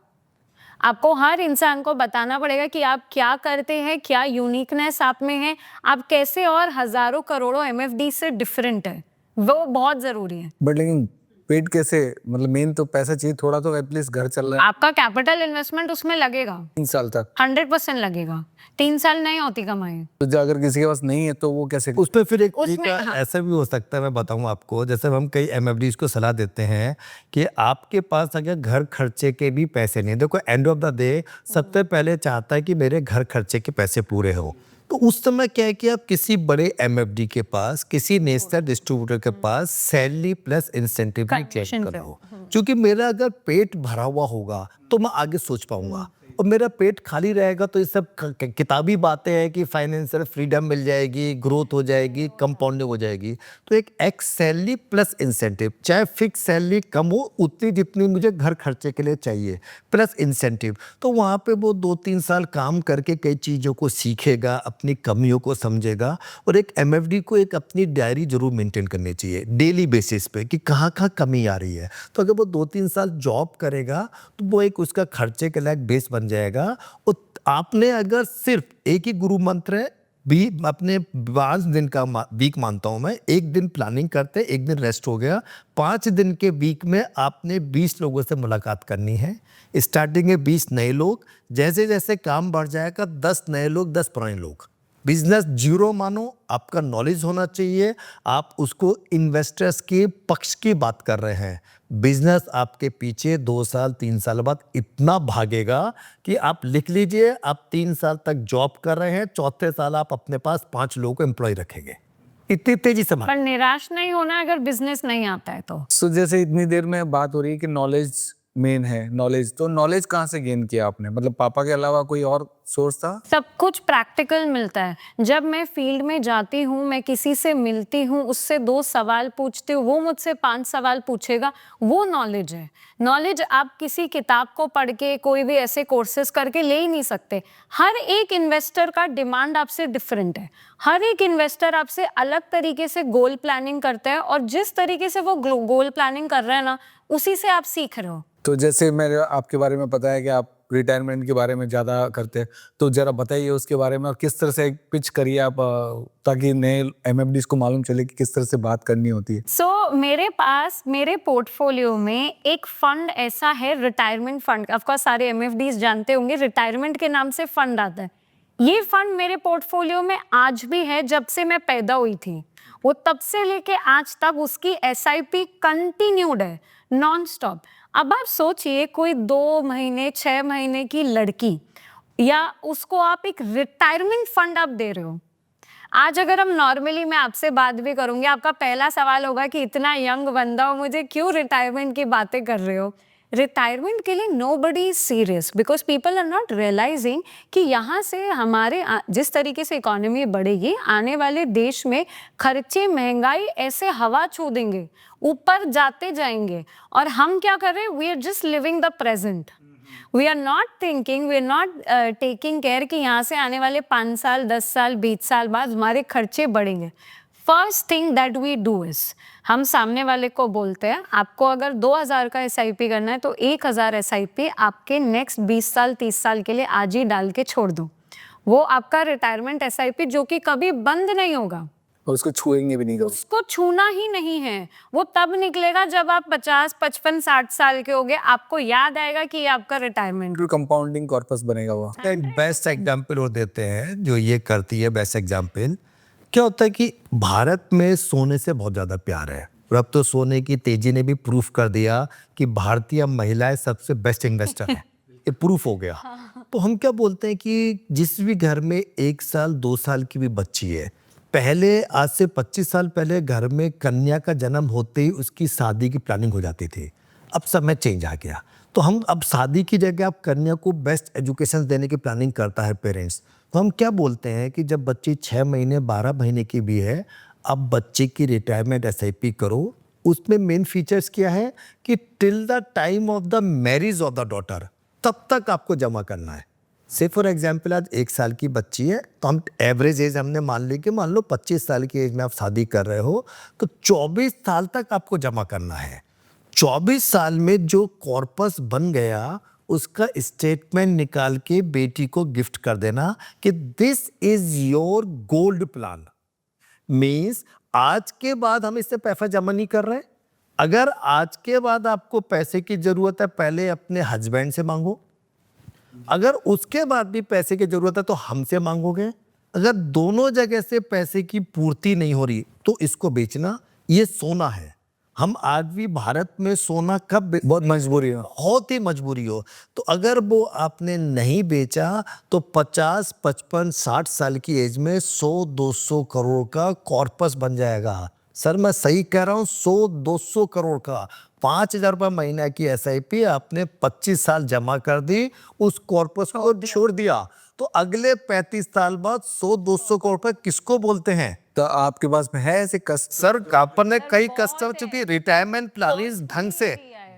आपको हर इंसान को बताना पड़ेगा कि आप क्या करते हैं, क्या यूनिकनेस आप में है, आप कैसे और हजारों करोड़ों एमएफडी से डिफरेंट है, वो बहुत जरूरी है। बट लेकिन पेट कैसे, मतलब मेन तो पैसा चाहिए, थोड़ा तो एटलीस्ट घर चल रहा है। आपका कैपिटल इन्वेस्टमेंट उसमें लगेगा 3 साल तक 100% लगेगा। 3 साल नहीं होती कमाई। तो जो अगर किसी के पास नहीं है तो वो कैसे? उसमें फिर एक उसमें, तरीका हाँ। ऐसा भी हो सकता है, मैं बताऊं आपको। जैसे हम कई एमएफडीज को सलाह देते हैं कि आपके पास अगर घर खर्चे के भी पैसे नहीं, देखो एंड ऑफ द डे सबसे पहले चाहता है कि मेरे घर खर्चे के पैसे पूरे हो। तो उस समय क्या है कि आप किसी बड़े एमएफडी के पास, किसी नेशनल डिस्ट्रीब्यूटर के पास सैलरी प्लस इंसेंटिव भी चेक Condition पे करो, क्योंकि मेरा अगर पेट भरा हुआ होगा तो मैं आगे सोच पाऊंगा, और मेरा पेट खाली रहेगा तो ये सब किताबी बातें हैं कि फाइनेंशियल फ्रीडम मिल जाएगी, ग्रोथ हो जाएगी, कंपाउंडिंग हो जाएगी। तो एक एक्स सैलरी प्लस इंसेंटिव, चाहे फिक्स सैलरी कम हो उतनी जितनी मुझे घर खर्चे के लिए चाहिए, प्लस इंसेंटिव, तो वहाँ पे वो 2-3 साल काम करके कई चीज़ों को सीखेगा, अपनी कमियों को समझेगा। और एक एमएफडी को एक अपनी डायरी जरूर मेंटेन करनी चाहिए डेली बेसिस पे कि कहाँ कहाँ कमी आ रही है। तो अगर वो 2-3 साल जॉब करेगा तो वो एक उसका खर्चे के लायक बेस बन जाएगा। और आपने अगर सिर्फ एक ही गुरु मंत्र है, भी अपने 5 दिन का वीक मानता हूं मैं, एक दिन प्लानिंग करते, एक दिन रेस्ट हो गया, 5 दिन के वीक में आपने 20 लोगों से मुलाकात करनी है। स्टार्टिंग में 20 नए लोग, जैसे जैसे काम बढ़ जाएगा 10 नए लोग, 10 पुराने लोग। बिजनेस जीरो मानो, आपका नॉलेज होना चाहिए, आप उसको इन्वेस्टर्स के पक्ष की बात कर रहे हैं। बिजनेस आपके पीछे 2 साल 3 साल बाद इतना भागेगा कि आप लिख लीजिए, आप 3 साल तक जॉब कर रहे हैं, चौथे साल आप अपने पास 5 लोगों को एम्प्लॉय रखेंगे। इतनी तेजी से पर निराश नहीं होना अगर बिजनेस नहीं आता है तो। सो जैसे इतनी देर में बात हो रही है कि नॉलेज मेन है, नॉलेज, तो नॉलेज कहाँ से गेन किया आपने? मतलब पापा के अलावा कोई और सोर्स था? सब कुछ प्रैक्टिकल मिलता है। जब मैं फील्ड में जाती हूँ, मैं किसी से मिलती हूँ, उससे 2 सवाल पूछती हूँ, वो मुझसे 5 सवाल पूछेगा, वो नॉलेज है। नॉलेज आप किसी किताब को पढ़ के, कोई भी ऐसे कोर्सेज करके ले ही नहीं सकते। हर एक इन्वेस्टर का डिमांड आपसे डिफरेंट है। हर एक इन्वेस्टर आपसे अलग तरीके से गोल प्लानिंग करता है, और जिस तरीके से वो गोल प्लानिंग कर रहे हैं ना, उसी से आप सीख रहे हो। तो जैसे मेरे आपके बारे में पता है कि आप रिटायरमेंट के बारे में ज़्यादा करते हैं, तो जरा बताइए उसके बारे में, और किस तरह से पिच करिए आप, ताकि नए एमएफडीज को मालूम चले कि किस तरह से बात करनी होती है। सो मेरे पास, मेरे पोर्टफोलियो में एक फंड ऐसा है, रिटायरमेंट फंड। ऑफ कोर्स सारे एमएफडीज जानते होंगे, रिटायरमेंट के नाम से फंड आता है। ये फंड मेरे पोर्टफोलियो में आज भी है, जब से मैं पैदा हुई थी। वो तब से लेके आज तक उसकी एसआईपी कंटिन्यूड है, नॉन स्टॉप। अब आप सोचिए, कोई 2 महीने 6 महीने की लड़की, या उसको आप एक रिटायरमेंट फंड आप दे रहे हो। आज अगर हम नॉर्मली, मैं आपसे बात भी करूंगी, आपका पहला सवाल होगा कि इतना यंग बंदा हो, मुझे क्यों रिटायरमेंट की बातें कर रहे हो। रिटायरमेंट के लिए nobody is serious, because people are not realizing कि यहाँ से हमारे जिस तरीके से इकोनॉमी बढ़ेगी, आने वाले देश में खर्चे, महंगाई ऐसे हवा छू देंगे, ऊपर जाते जाएंगे, और हम क्या कर रहे हैं? We are just living the present. We are not thinking, we are not taking care कि यहाँ से आने वाले 5 साल, 10 साल, 20 साल बाद हमारे खर्चे बढ़ेंगे। First thing that we do is, हम सामने वाले को बोलते हैं, आपको अगर 2000 का एसआईपी करना है तो 1000 एसआईपी आपके नेक्स्ट 20 साल 30 साल के लिए आज ही डाल के छोड़ दो। वो आपका रिटायरमेंट एसआईपी, जो कि कभी बंद नहीं होगा, और उसको छुएंगे भी नहीं कभी। उसको छूना ही नहीं है। वो तब निकलेगा जब आप 50, 55, 60 साल के होगे, आपको याद आएगा कि ये आपका रिटायरमेंट। कंपाउंडिंग कॉर्पस बनेगा वो। एक बेस्ट एग्जाम्पल और देते हैं जो ये करती है। बेस्ट एग्जाम्पल क्या होता है कि भारत में सोने से बहुत ज़्यादा प्यार है, और अब तो सोने की तेजी ने भी प्रूफ कर दिया कि भारतीय महिलाएं सबसे बेस्ट इन्वेस्टर हैं। ये प्रूफ हो गया। तो हम क्या बोलते हैं कि जिस भी घर में 1 साल 2 साल की भी बच्ची है, पहले आज से 25 साल पहले घर में कन्या का जन्म होते ही उसकी शादी की प्लानिंग हो जाती थी। अब समय चेंज आ गया, तो हम अब शादी की जगह अब कन्या को बेस्ट एजुकेशन देने की प्लानिंग करता है पेरेंट्स। तो हम क्या बोलते हैं कि जब बच्ची 6 महीने 12 महीने की भी है, अब बच्चे की रिटायरमेंट एसआईपी करो। उसमें मेन फीचर्स क्या है कि till the time of the marriage of the daughter, तब तक आपको जमा करना है। से फॉर एग्जाम्पल आज 1 साल की बच्ची है, तो हम एवरेज एज हमने मान ली कि मान लो 25 साल की एज में आप शादी कर रहे हो, तो 24 साल तक आपको जमा करना है। 24 साल में जो कॉर्पस बन गया, उसका स्टेटमेंट निकाल के बेटी को गिफ्ट कर देना कि this is your gold plan. Means आज के बाद हम इससे पैसा जमा नहीं कर रहे। अगर आज के बाद आपको पैसे की जरूरत है, पहले अपने हस्बैंड से मांगो। अगर उसके बाद भी पैसे की जरूरत है तो हमसे मांगोगे। अगर दोनों जगह से पैसे की पूर्ति नहीं हो रही तो इसको बेचना। ये सोना है, हम आज भी भारत में सोना कब बहुत मजबूरी है। बहुत ही मजबूरी हो, तो अगर वो आपने नहीं बेचा तो 50, 55, 60 साल की एज में 100-200 करोड़ का कॉर्पस बन जाएगा। सर मैं सही कह रहा हूँ, 100-200 करोड़ का। 5,000 रुपये महीना की SIP आपने 25 साल जमा कर दी, उस कॉर्पस को छोड़ दिया, तो अगले 35 साल बाद 100-200 करोड़ रुपए किसको बोलते हैं? तो आपके पास में है ऐसे कष्ट? सर अपन ने कई कस्टमर, चूंकि रिटायरमेंट प्लानिंग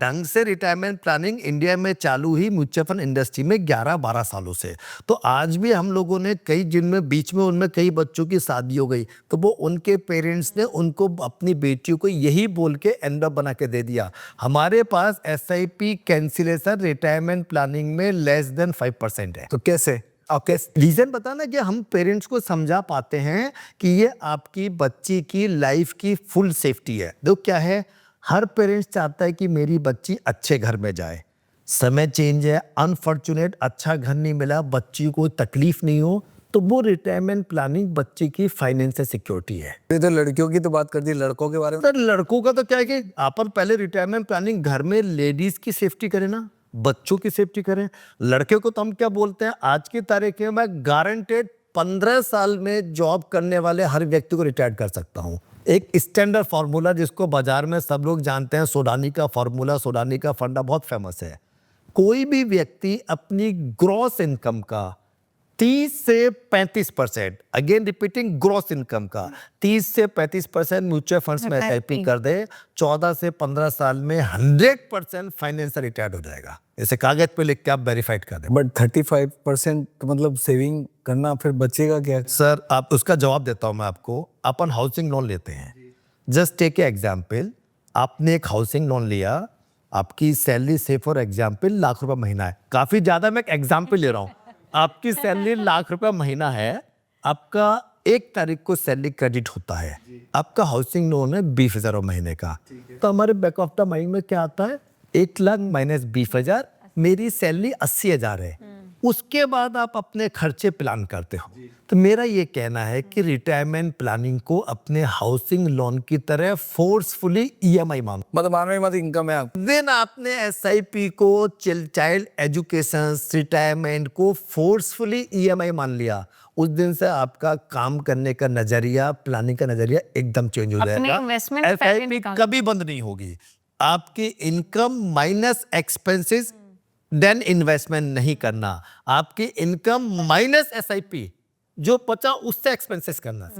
ढंग से रिटायरमेंट प्लानिंग इंडिया में चालू ही म्यूचुअल फंड इंडस्ट्री में 11-12 सालों से। तो आज भी हम लोगों ने कई, जिनमें बीच में उनमें कई बच्चों की शादी हो गई, तो वो उनके पेरेंट्स ने उनको अपनी बेटियों को यही बोल के एंड ऑफ बना के दे दिया, हमारे पास SIP कैंसिलेशन रिटायरमेंट प्लानिंग में लेस देन 5% है। तो कैसे? आप कैसे रीजन बताना कि हम पेरेंट्स को समझा पाते हैं कि ये आपकी बच्ची की लाइफ की फुल सेफ्टी है। देखो क्या है, हर पेरेंट्स चाहता है कि मेरी बच्ची अच्छे घर में जाए, समय चेंज है, अनफॉर्चुनेट अच्छा घर नहीं मिला, बच्ची को तकलीफ नहीं हो, तो वो रिटायरमेंट प्लानिंग बच्चे की फाइनेंशियल सिक्योरिटी है। ये तो लड़कियों की तो बात कर दी, लड़कों के बारे में? सर लड़कों का तो क्या है कि अपन पहले रिटायरमेंट प्लानिंग घर में लेडीज की सेफ्टी करें ना, बच्चों की सेफ्टी करें। लड़के को तो हम क्या बोलते हैं, आज की तारीख में मैं गारंटेड 15 साल में जॉब करने वाले हर व्यक्ति को रिटायर कर सकता हूं। एक स्टैंडर्ड फार्मूला जिसको बाजार में सब लोग जानते हैं, सोडानी का फार्मूला, सोडानी का फंडा बहुत फेमस है। कोई भी व्यक्ति अपनी ग्रॉस इनकम का 30 से 35%, अगेन रिपीटिंग, ग्रॉस इनकम का 30 से 35% म्यूचुअल फंड्स में SIP कर दे, 14 से 15 साल में 100% फाइनेंशियल रिटायर्ड हो जाएगा। इसे कागज पे लिख के आप वेरीफाइड कर दें। बट 35% मतलब सेविंग करना, फिर बचेगा क्या? सर आप उसका जवाब देता हूं मैं आपको। अपन हाउसिंग लोन लेते हैं, जस्ट टेक ए एग्जाम्पल, आपने एक हाउसिंग लोन लिया, आपकी सैलरी से फॉर एग्जाम्पल ₹1,00,000 महीना है, काफी ज्यादा मैं एग्जाम्पल ले रहा हूँ, आपकी सैलरी ₹1,00,000 महीना है, आपका 1 तारीख को सैलरी क्रेडिट होता है, आपका हाउसिंग लोन है 20,000 महीने का, तो हमारे बैक ऑफ द माइंड में क्या आता है, 1,00,000 माइनस 20,000, मेरी सैलरी 80,000 है। उसके बाद आप अपने खर्चे प्लान करते हो। तो मेरा ये कहना है कि रिटायरमेंट प्लानिंग को अपने हाउसिंग लोन की तरह फोर्सफुली EMI मानो। मतलब मानो मत इनकम है आप। देन आपने SIP को, चाइल्ड एजुकेशन, रिटायरमेंट को फोर्सफुली EMI मान लिया, उस दिन से आपका काम करने का नजरिया, प्लानिंग का नजरिया एकदम चेंज हो जाएगा। investment पहले SIP निकाल। कभी बंद नहीं होगी। आपकी income minus expenses then investment नहीं करना, आपकी इनकम माइनस SIP जो बचा उससे एक्सपेंसेस करना।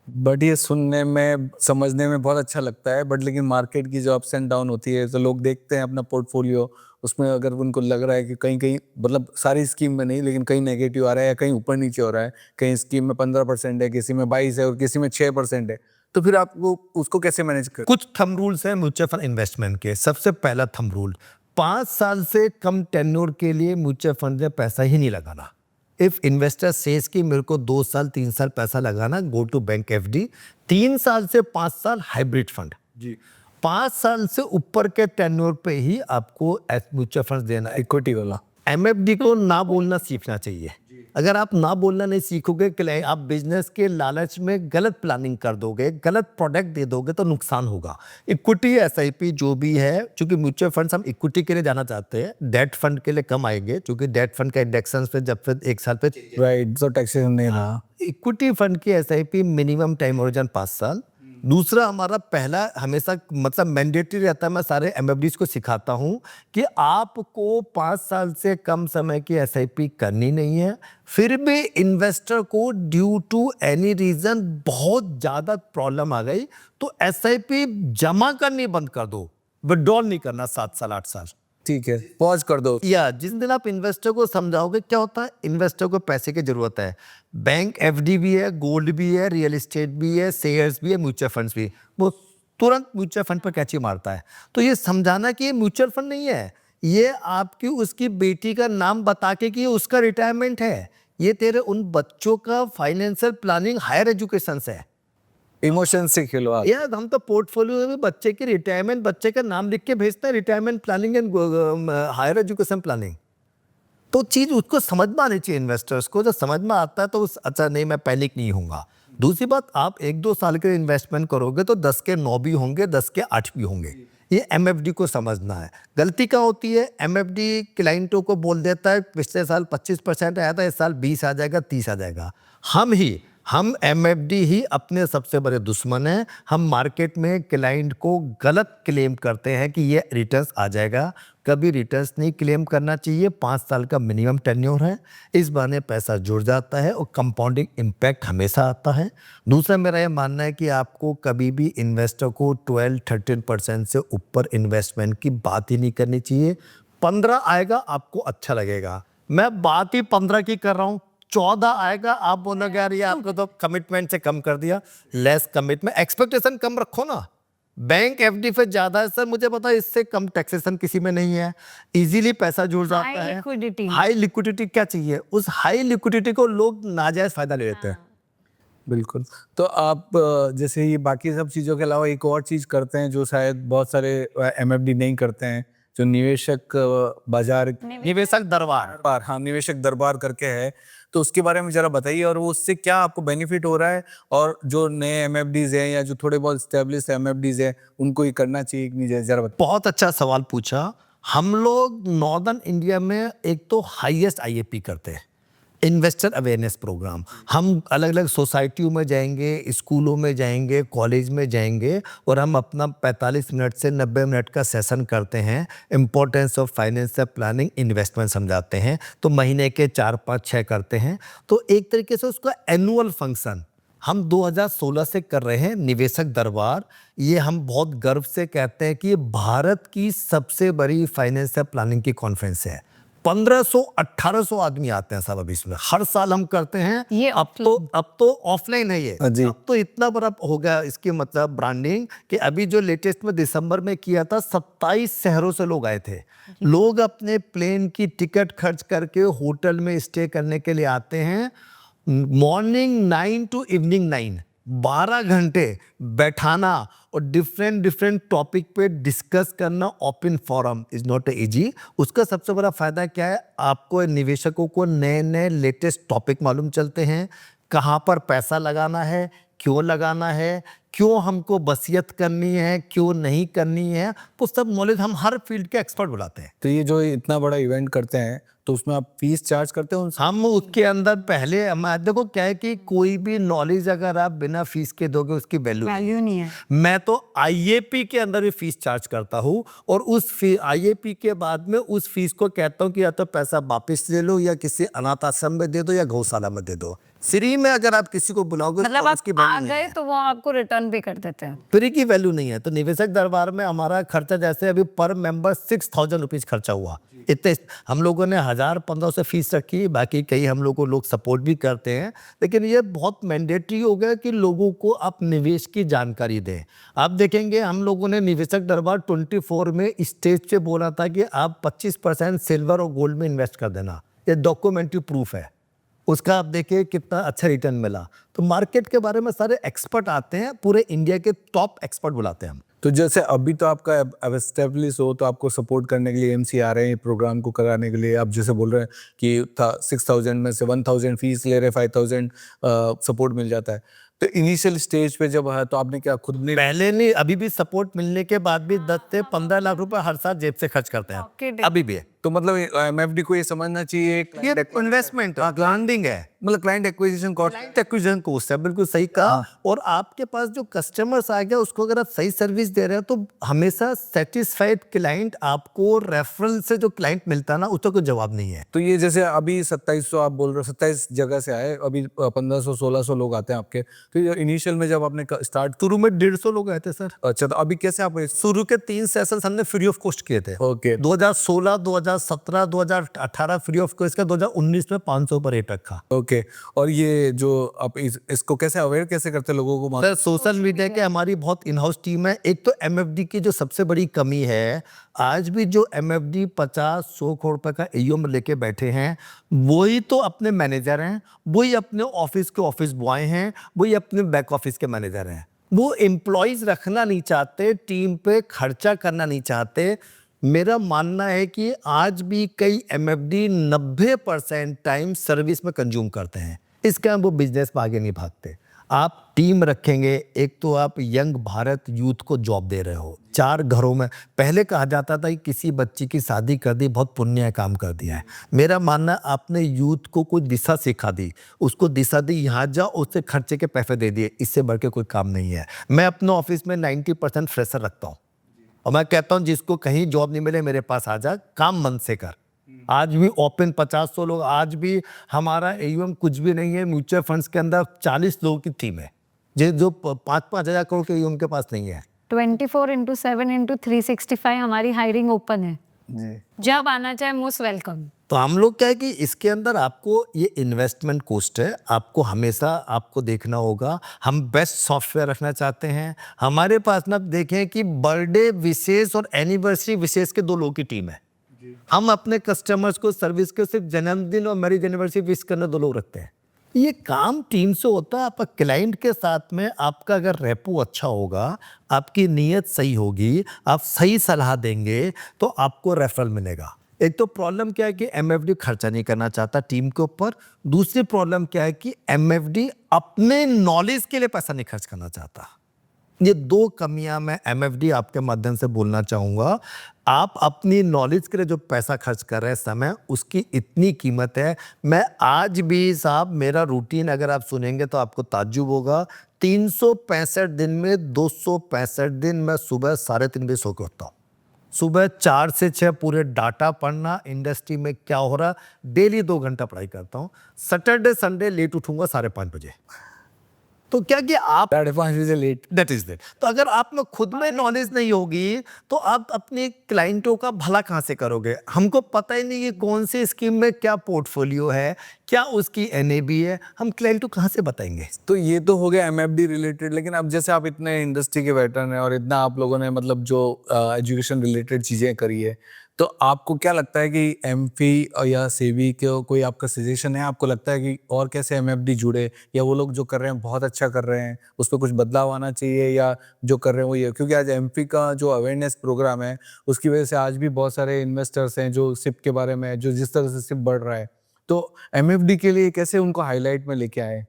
बट ये सुनने में, समझने में बहुत अच्छा लगता है, बट लेकिन मार्केट की जो अप्स एंड डाउन होती है, तो लोग देखते हैं अपना पोर्टफोलियो, उसमें अगर उनको लग रहा है कि कहीं कहीं, मतलब सारी स्कीम में नहीं, लेकिन कहीं नेगेटिव आ रहा है या कहीं ऊपर नीचे हो रहा है, कहीं स्कीम में 15% है, किसी में 22 है और किसी में 6% है, तो फिर आप वो उसको कैसे मैनेज कर? कुछ थंब रूल्स हैं म्यूचुअल फंड इन्वेस्टमेंट के। सबसे पहला थंब रूल, 5 साल से कम टेन्योर के लिए म्यूचुअल फंड में पैसा ही नहीं लगाना। इफ इन्वेस्टर सेज कि मेरे को 2 साल 3 साल पैसा लगाना, गो टू बैंक FD। 3 साल से 5 साल हाइब्रिड फंड जी। 5 साल से ऊपर के टेन्योर पे ही आपको म्यूचुअल फंड देना। इक्विटी वाला MFD को ना बोलना सीखना चाहिए। अगर आप ना बोलना नहीं सीखोगे, कि आप बिजनेस के लालच में गलत प्लानिंग कर दोगे, गलत प्रोडक्ट दे दोगे, तो नुकसान होगा। इक्विटी SIP जो भी है, क्योंकि म्यूचुअल फंड्स हम इक्विटी के लिए जाना चाहते हैं, डेट फंड के लिए कम आएंगे, क्योंकि डेट फंड का इंडेक्शन पे जब फिर 1 साल पे, राइट, तो टैक्सेशन नहीं रहा। इक्विटी फंड की SIP मिनिमम टाइम होरिजन 5 साल। दूसरा हमारा पहला हमेशा मतलब मैंडेटरी रहता है, मैं सारे MFDs को सिखाता हूं कि आपको 5 साल से कम समय की SIP करनी नहीं है। फिर भी इन्वेस्टर को ड्यू टू एनी रीजन बहुत ज्यादा प्रॉब्लम आ गई तो SIP जमा करनी बंद कर दो, विड्रॉल नहीं करना 7 साल 8 साल। ठीक है, पॉज कर दो। या जिस दिन आप इन्वेस्टर को समझाओगे, क्या होता है, इन्वेस्टर को पैसे की जरूरत है, बैंक FD भी है, गोल्ड भी है, रियल एस्टेट भी है, शेयर्स भी है, म्यूचुअल फंड्स भी, वो तुरंत म्यूचुअल फंड पर कैची मारता है। तो ये समझाना कि ये म्यूचुअल फंड नहीं है, ये आपकी उसकी बेटी का नाम बता के कि ये उसका रिटायरमेंट है, ये तेरे उन बच्चों का फाइनेंशियल प्लानिंग हायर एजुकेशन है। इमोशन से खेलो आप। यार हम तो पोर्टफोलियो में बच्चे की रिटायरमेंट, बच्चे का नाम लिख के भेजते हैं, retirement planning and higher education planning. तो चीज उसको समझ में आनी चाहिए, इन्वेस्टर्स को। जब समझ में आता है तो अच्छा नहीं, मैं पैनिक नहीं होऊंगा। दूसरी बात, आप 1-2 साल के इन्वेस्टमेंट करोगे तो 10 के 9 भी होंगे, 10 के 8 भी होंगे। ये एमएफडी को समझना है। गलती क्या होती है, एमएफडी क्लाइंटों को बोल देता है पिछले साल 25% आया था, इस साल 20 आ जाएगा, 30 आ जाएगा। हम एमएफडी ही अपने सबसे बड़े दुश्मन हैं। हम मार्केट में क्लाइंट को गलत क्लेम करते हैं कि ये रिटर्न्स आ जाएगा। कभी रिटर्न्स नहीं क्लेम करना चाहिए। 5 साल का मिनिमम टेन्योर है, इस बहाने पैसा जुड़ जाता है और कंपाउंडिंग इम्पैक्ट हमेशा आता है। दूसरा मेरा ये मानना है कि आपको कभी भी इन्वेस्टर को 12-13% से ऊपर इन्वेस्टमेंट की बात ही नहीं करनी चाहिए। 15 आएगा आपको अच्छा लगेगा, मैं बात ही 15 की कर रहा हूँ। 14 आएगा आप बोलोगे यार ये आपको तो कमिटमेंट से कम कर दिया। लेस कमिटमेंट, एक्सपेक्टेशन कम रखो ना। बैंक एफडी पे ज्यादा है सर, मुझे पता है इससे कम टैक्सेशन किसी में नहीं है, इजीली पैसा जुड़ जाता है। हाई लिक्विडिटी क्या चाहिए, उस हाई लिक्विडिटी को लोग नाजायज फायदा ले लेते हैं। बिल्कुल। तो आप जैसे ये बाकी सब चीज़ों के अलावा एक और चीज़ करते हैं जो शायद बहुत सारे एमएफडी नहीं करते हैं, जो निवेशक बाजार, निवेशक दरबार। हाँ, निवेशक दरबार करके है, तो उसके बारे में जरा बताइए और वो उससे क्या आपको बेनिफिट हो रहा है, और जो नए एमएफडीज हैं या जो थोड़े बहुत स्टेब्लिश एमएफडीज हैं उनको ये करना चाहिए कि नहीं चाहिए, जरा बताइए। बहुत अच्छा सवाल पूछा। हम लोग नॉर्दर्न इंडिया में एक तो हाईएस्ट आईएपी करते हैं, इन्वेस्टर अवेयरनेस प्रोग्राम। हम अलग अलग सोसाइटियों में जाएंगे, स्कूलों में जाएंगे, कॉलेज में जाएंगे और हम अपना 45 मिनट से 90 मिनट का सेशन करते हैं। Importance of financial planning, investment समझाते हैं। तो महीने के 4-5-6 करते हैं। तो एक तरीके से उसका एनुअल फंक्शन हम 2016 से कर रहे हैं, निवेशक दरबार। ये हम बहुत गर्व से कहते हैं कि ये भारत की सबसे बड़ी फाइनेंशियल प्लानिंग की कॉन्फ्रेंस है। 1500-1800 आदमी आते हैं साहब अभी इसमें, हर साल हम करते हैं। ये अब तो ऑफलाइन है ये। जी। अब तो इतना बड़ा हो गया इसकी मतलब ब्रांडिंग कि अभी जो लेटेस्ट में दिसंबर में किया था, 27 शहरों से लोग आए थे। लोग अपने प्लेन की टिकट खर्च करके होटल में स्टे करने के लिए आते हैं। मॉर्निंग 9 टू इवनिंग 9, 12 घंटे बैठाना और डिफरेंट टॉपिक पे डिस्कस करना। Open forum is not easy. उसका सबसे बड़ा फायदा क्या है, आपको निवेशकों को नए नए लेटेस्ट टॉपिक मालूम चलते हैं, कहाँ पर पैसा लगाना है, क्यों लगाना है, क्यों हमको वसीयत करनी है, क्यों नहीं करनी है, वो सब नॉलेज हम हर फील्ड के एक्सपर्ट बुलाते हैं। तो ये जो इतना बड़ा इवेंट करते हैं तो उसमें आप फीस चार्ज करते हो? हम उसके अंदर पहले देखो क्या है कि कोई भी नॉलेज अगर आप बिना फीस के दोगे उसकी वैल्यू नहीं है। मैं तो आईएपी के अंदर भी फीस चार्ज करता हूँ और उस आईएपी के बाद में उस फीस को कहता हूँ कि या तो पैसा वापस ले लो या किसी अनाथ आश्रम में दे दो या गौशाला में दे दो। फ्री में अगर आप किसी को बुलाओगे मतलब तो आप उसकी आ वैल्यू नहीं गए है। तो वो आपको रिटर्न भी कर देते हैं। फ्री की वैल्यू नहीं है। तो निवेशक दरबार में हमारा खर्चा जैसे अभी पर मेंबर 6000 रुपीज खर्चा हुआ। इतने हम लोगों ने 1000-1500 फीस रखी, बाकी कई हम लोग को लोग सपोर्ट भी करते हैं। लेकिन ये बहुत मैंडेटरी हो गया कि लोगों को आप निवेश की जानकारी दें। आप देखेंगे हम लोगों ने निवेशक दरबार 24 में स्टेज पे बोला था कि आप 25% सिल्वर और गोल्ड में इन्वेस्ट कर देना। ये डॉक्यूमेंट्री प्रूफ है, उसका आप देखिए कितना अच्छा रिटर्न मिला। तो मार्केट के बारे में सारे एक्सपर्ट आते हैं, पूरे इंडिया के टॉप एक्सपर्ट बुलाते हैं हम। तो जैसे अभी तो आपका अब एस्टेब्लिश हो तो आपको सपोर्ट करने के लिए एमसी आ रहे हैं प्रोग्राम को कराने के लिए। आप जैसे बोल रहे हैं कि 6000 में से 1000 फीस ले रहे, 5000 सपोर्ट मिल जाता है। तो इनिशियल स्टेज पे जब है तो आपने क्या खुद ने? पहले नहीं, अभी भी सपोर्ट मिलने के बाद भी 10 से 15 लाख रुपए हर साल जेब से खर्च करते हैं, अभी भी है। तो मतलब एमएफडी को ये समझना चाहिए ये इन्वेस्टमेंट ब्रांडिंग है, मतलब client acquisition cost. Acquisition cost है, बिल्कुल सही कहा। और आपके पास जो कस्टमर्स आ गया उसको अगर आप सही सर्विस दे रहे हो तो हमेशा सेटिस्फाइड क्लाइंट, आपको रेफरल से जो क्लाइंट मिलता है ना उसका कोई जवाब नहीं है। तो ये जैसे अभी 2700 आप बोल रहे हो, 27 जगह से आए, अभी 1500-1600 लोग आते हैं आपके। तो इनिशियल में जब आपने स्टार्ट, शुरू में 150 लोग आए थे सर। अच्छा, तो अभी कैसे आप? शुरू के 3 सेशन हमने फ्री ऑफ कॉस्ट किए थे। ओके। 2016, 2017, 2018 फ्री ऑफ कॉस्ट का, 2019 में 500 पर रेट रखा। ओके। और ये जो आप इसको कैसे अवेयर कैसे करते हैं लोगों को? सर सोशल मीडिया के हमारी बहुत इन हाउस टीम है। एक तो एमएफडी की जो सबसे बड़ी कमी है, आज भी जो एमएफडी 50-100 करोड़ रुपए का एयूएम लेके बैठे हैं वही तो अपने मैनेजर हैं, वही अपने ऑफिस के ऑफिस बॉय हैं, वही अपने बैक ऑफिस के मैनेजर हैं। वो एम्प्लॉयज रखना नहीं चाहते, टीम पे खर्चा करना नहीं चाहते। मेरा मानना है कि आज भी कई एमएफडी 90% टाइम सर्विस में कंज्यूम करते हैं, इसका वो बिजनेस में आगे नहीं भागते। आप टीम रखेंगे, एक तो आप यंग भारत यूथ को जॉब दे रहे हो 4 घरों में। पहले कहा जाता था कि किसी बच्ची की शादी कर दी बहुत पुण्य काम कर दिया है। मेरा मानना है आपने यूथ को कोई दिशा सिखा दी, उसको दिशा दी, यहाँ जाओ, उससे खर्चे के पैसे दे दिए, इससे बढ़ के कोई काम नहीं है। मैं अपने ऑफिस में 90% फ्रेशर रखता हूँ और मैं कहता हूँ जिसको कहीं जॉब नहीं मिले मेरे पास आ जा, काम मन से कर। आज भी ओपन 50-100 लोग, आज भी हमारा एयूएम कुछ भी नहीं है, म्यूचुअल फंड्स के अंदर 40 लोगों की टीम है जो 5-5 हजार करोड़ के एयूएम के पास नहीं है। 24/7/365 हमारी हायरिंग ओपन है, जब आना चाहे मोस्ट वेलकम। तो हम लोग क्या है कि इसके अंदर आपको ये इन्वेस्टमेंट कोस्ट है, आपको हमेशा आपको देखना होगा। हम बेस्ट सॉफ्टवेयर रखना चाहते हैं। हमारे पास ना देखें कि बर्थडे विशेष और एनिवर्सरी विशेष के 2 लोगों की टीम है। हम अपने कस्टमर्स को सर्विस के सिर्फ जन्मदिन और मैरिज एनिवर्सरी विश करने 2 लोग रखते हैं। ये काम टीम से होता है। आपका क्लाइंट के साथ में आपका अगर रेपो अच्छा होगा, आपकी नीयत सही होगी, आप सही सलाह देंगे तो आपको रेफरल मिलेगा। एक तो प्रॉब्लम क्या है कि एमएफडी खर्चा नहीं करना चाहता टीम के ऊपर। दूसरी प्रॉब्लम क्या है कि एमएफडी अपने नॉलेज के लिए पैसा नहीं खर्च करना चाहता। ये 2 कमियां मैं एमएफडी आपके माध्यम से बोलना चाहूँगा। आप अपनी नॉलेज के लिए जो पैसा खर्च कर रहे हैं समय, उसकी इतनी कीमत है। मैं आज भी साहब, मेरा रूटीन अगर आप सुनेंगे तो आपको ताज्जुब होगा। 365 दिन में 265 दिन मैं सुबह 3:30 बजे सो के उठता हूँ। सुबह 4 से 6 पूरे डाटा पढ़ना, इंडस्ट्री में क्या हो रहा, डेली 2 घंटा पढ़ाई करता हूँ। सैटरडे संडे लेट उठूंगा 5:30 बजे। तो क्या कि आप 5:30 बजे लेट। That is that. तो अगर आप में खुद में नॉलेज नहीं होगी तो आप अपने क्लाइंटों का भला कहाँ से करोगे। हमको पता ही नहीं है कौन सी स्कीम में क्या पोर्टफोलियो है, क्या उसकी एनएबी है, हम क्लाइंट को कहाँ से बताएंगे। तो ये तो हो गया एमएफडी रिलेटेड, लेकिन अब जैसे आप इतने इंडस्ट्री के वेटरन हैं और इतना आप लोगों ने मतलब जो एजुकेशन रिलेटेड चीज़ें करी है, तो आपको क्या लगता है कि एमफी या सेबी को कोई आपका सजेशन है? आपको लगता है कि और कैसे एमएफडी जुड़े, या वो लोग जो कर रहे हैं बहुत अच्छा कर रहे हैं, उस पर कुछ बदलाव आना चाहिए, या जो कर रहे हैं वो ये? क्योंकि आज एमफी का जो अवेयरनेस प्रोग्राम है उसकी वजह से आज भी बहुत सारे इन्वेस्टर्स हैं जो सिप के बारे में, जो जिस तरह से सिप बढ़ रहा है, तो एमएफडी के लिए कैसे उनको हाईलाइट में लेके आए?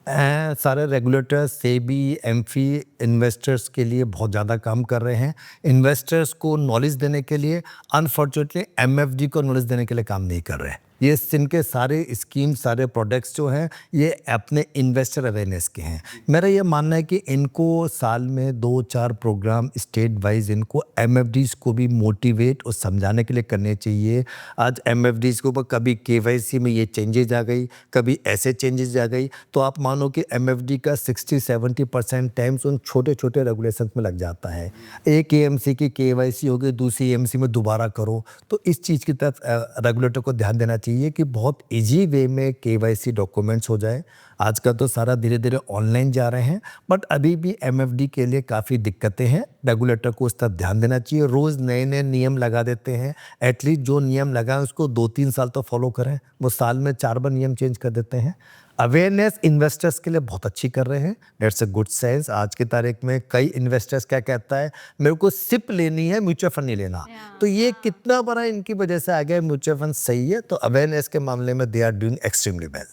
सारे रेगुलेटर्स, सेबी, एमफी इन्वेस्टर्स के लिए बहुत ज़्यादा काम कर रहे हैं। इन्वेस्टर्स को नॉलेज देने के लिए, अनफॉर्चुनेटली एमएफडी को नॉलेज देने के लिए काम नहीं कर रहे हैं। ये इनके सारे स्कीम, सारे प्रोडक्ट्स जो हैं ये अपने इन्वेस्टर अवेयरनेस के हैं। मेरा ये मानना है कि इनको साल में 2-4 प्रोग्राम स्टेट वाइज इनको एमएफडीज़ को भी मोटिवेट और समझाने के लिए करने चाहिए। आज एमएफडीज़ के ऊपर कभी केवाईसी में ये चेंजेज आ गई, कभी ऐसे चेंजेस आ गई, तो आप मानो कि एमएफडी का 60-70% टाइम्स उन छोटे छोटे रेगुलेशन में लग जाता है। एक एएमसी की केवाईसी हो गई, दूसरी एएमसी में दोबारा करो। तो इस चीज़ की तरफ रेगुलेटर को ध्यान देना चाहिए कि बहुत इजी वे में केवाईसी डॉक्यूमेंट्स हो जाए। आजकल तो सारा धीरे धीरे ऑनलाइन जा रहे हैं, बट अभी भी एमएफडी के लिए काफ़ी दिक्कतें हैं। रेगुलेटर को उस तरफ ध्यान देना चाहिए। रोज़ नए नए नियम लगा देते हैं। एटलीस्ट जो नियम लगाए उसको 2-3 साल तो फॉलो करें। वो साल में 4 बार नियम चेंज कर देते हैं। अवेयरनेस इन्वेस्टर्स के लिए बहुत अच्छी कर रहे हैं। That's a good science. आज की तारीख में कई इन्वेस्टर्स क्या कहता है, मेरे को सिप लेनी है, म्यूचुअल फंड नहीं लेना। तो ये कितना बड़ा इनकी वजह से आ गया। म्यूचुअल फंड सही है, तो अवेयरनेस के मामले में they are doing extremely well.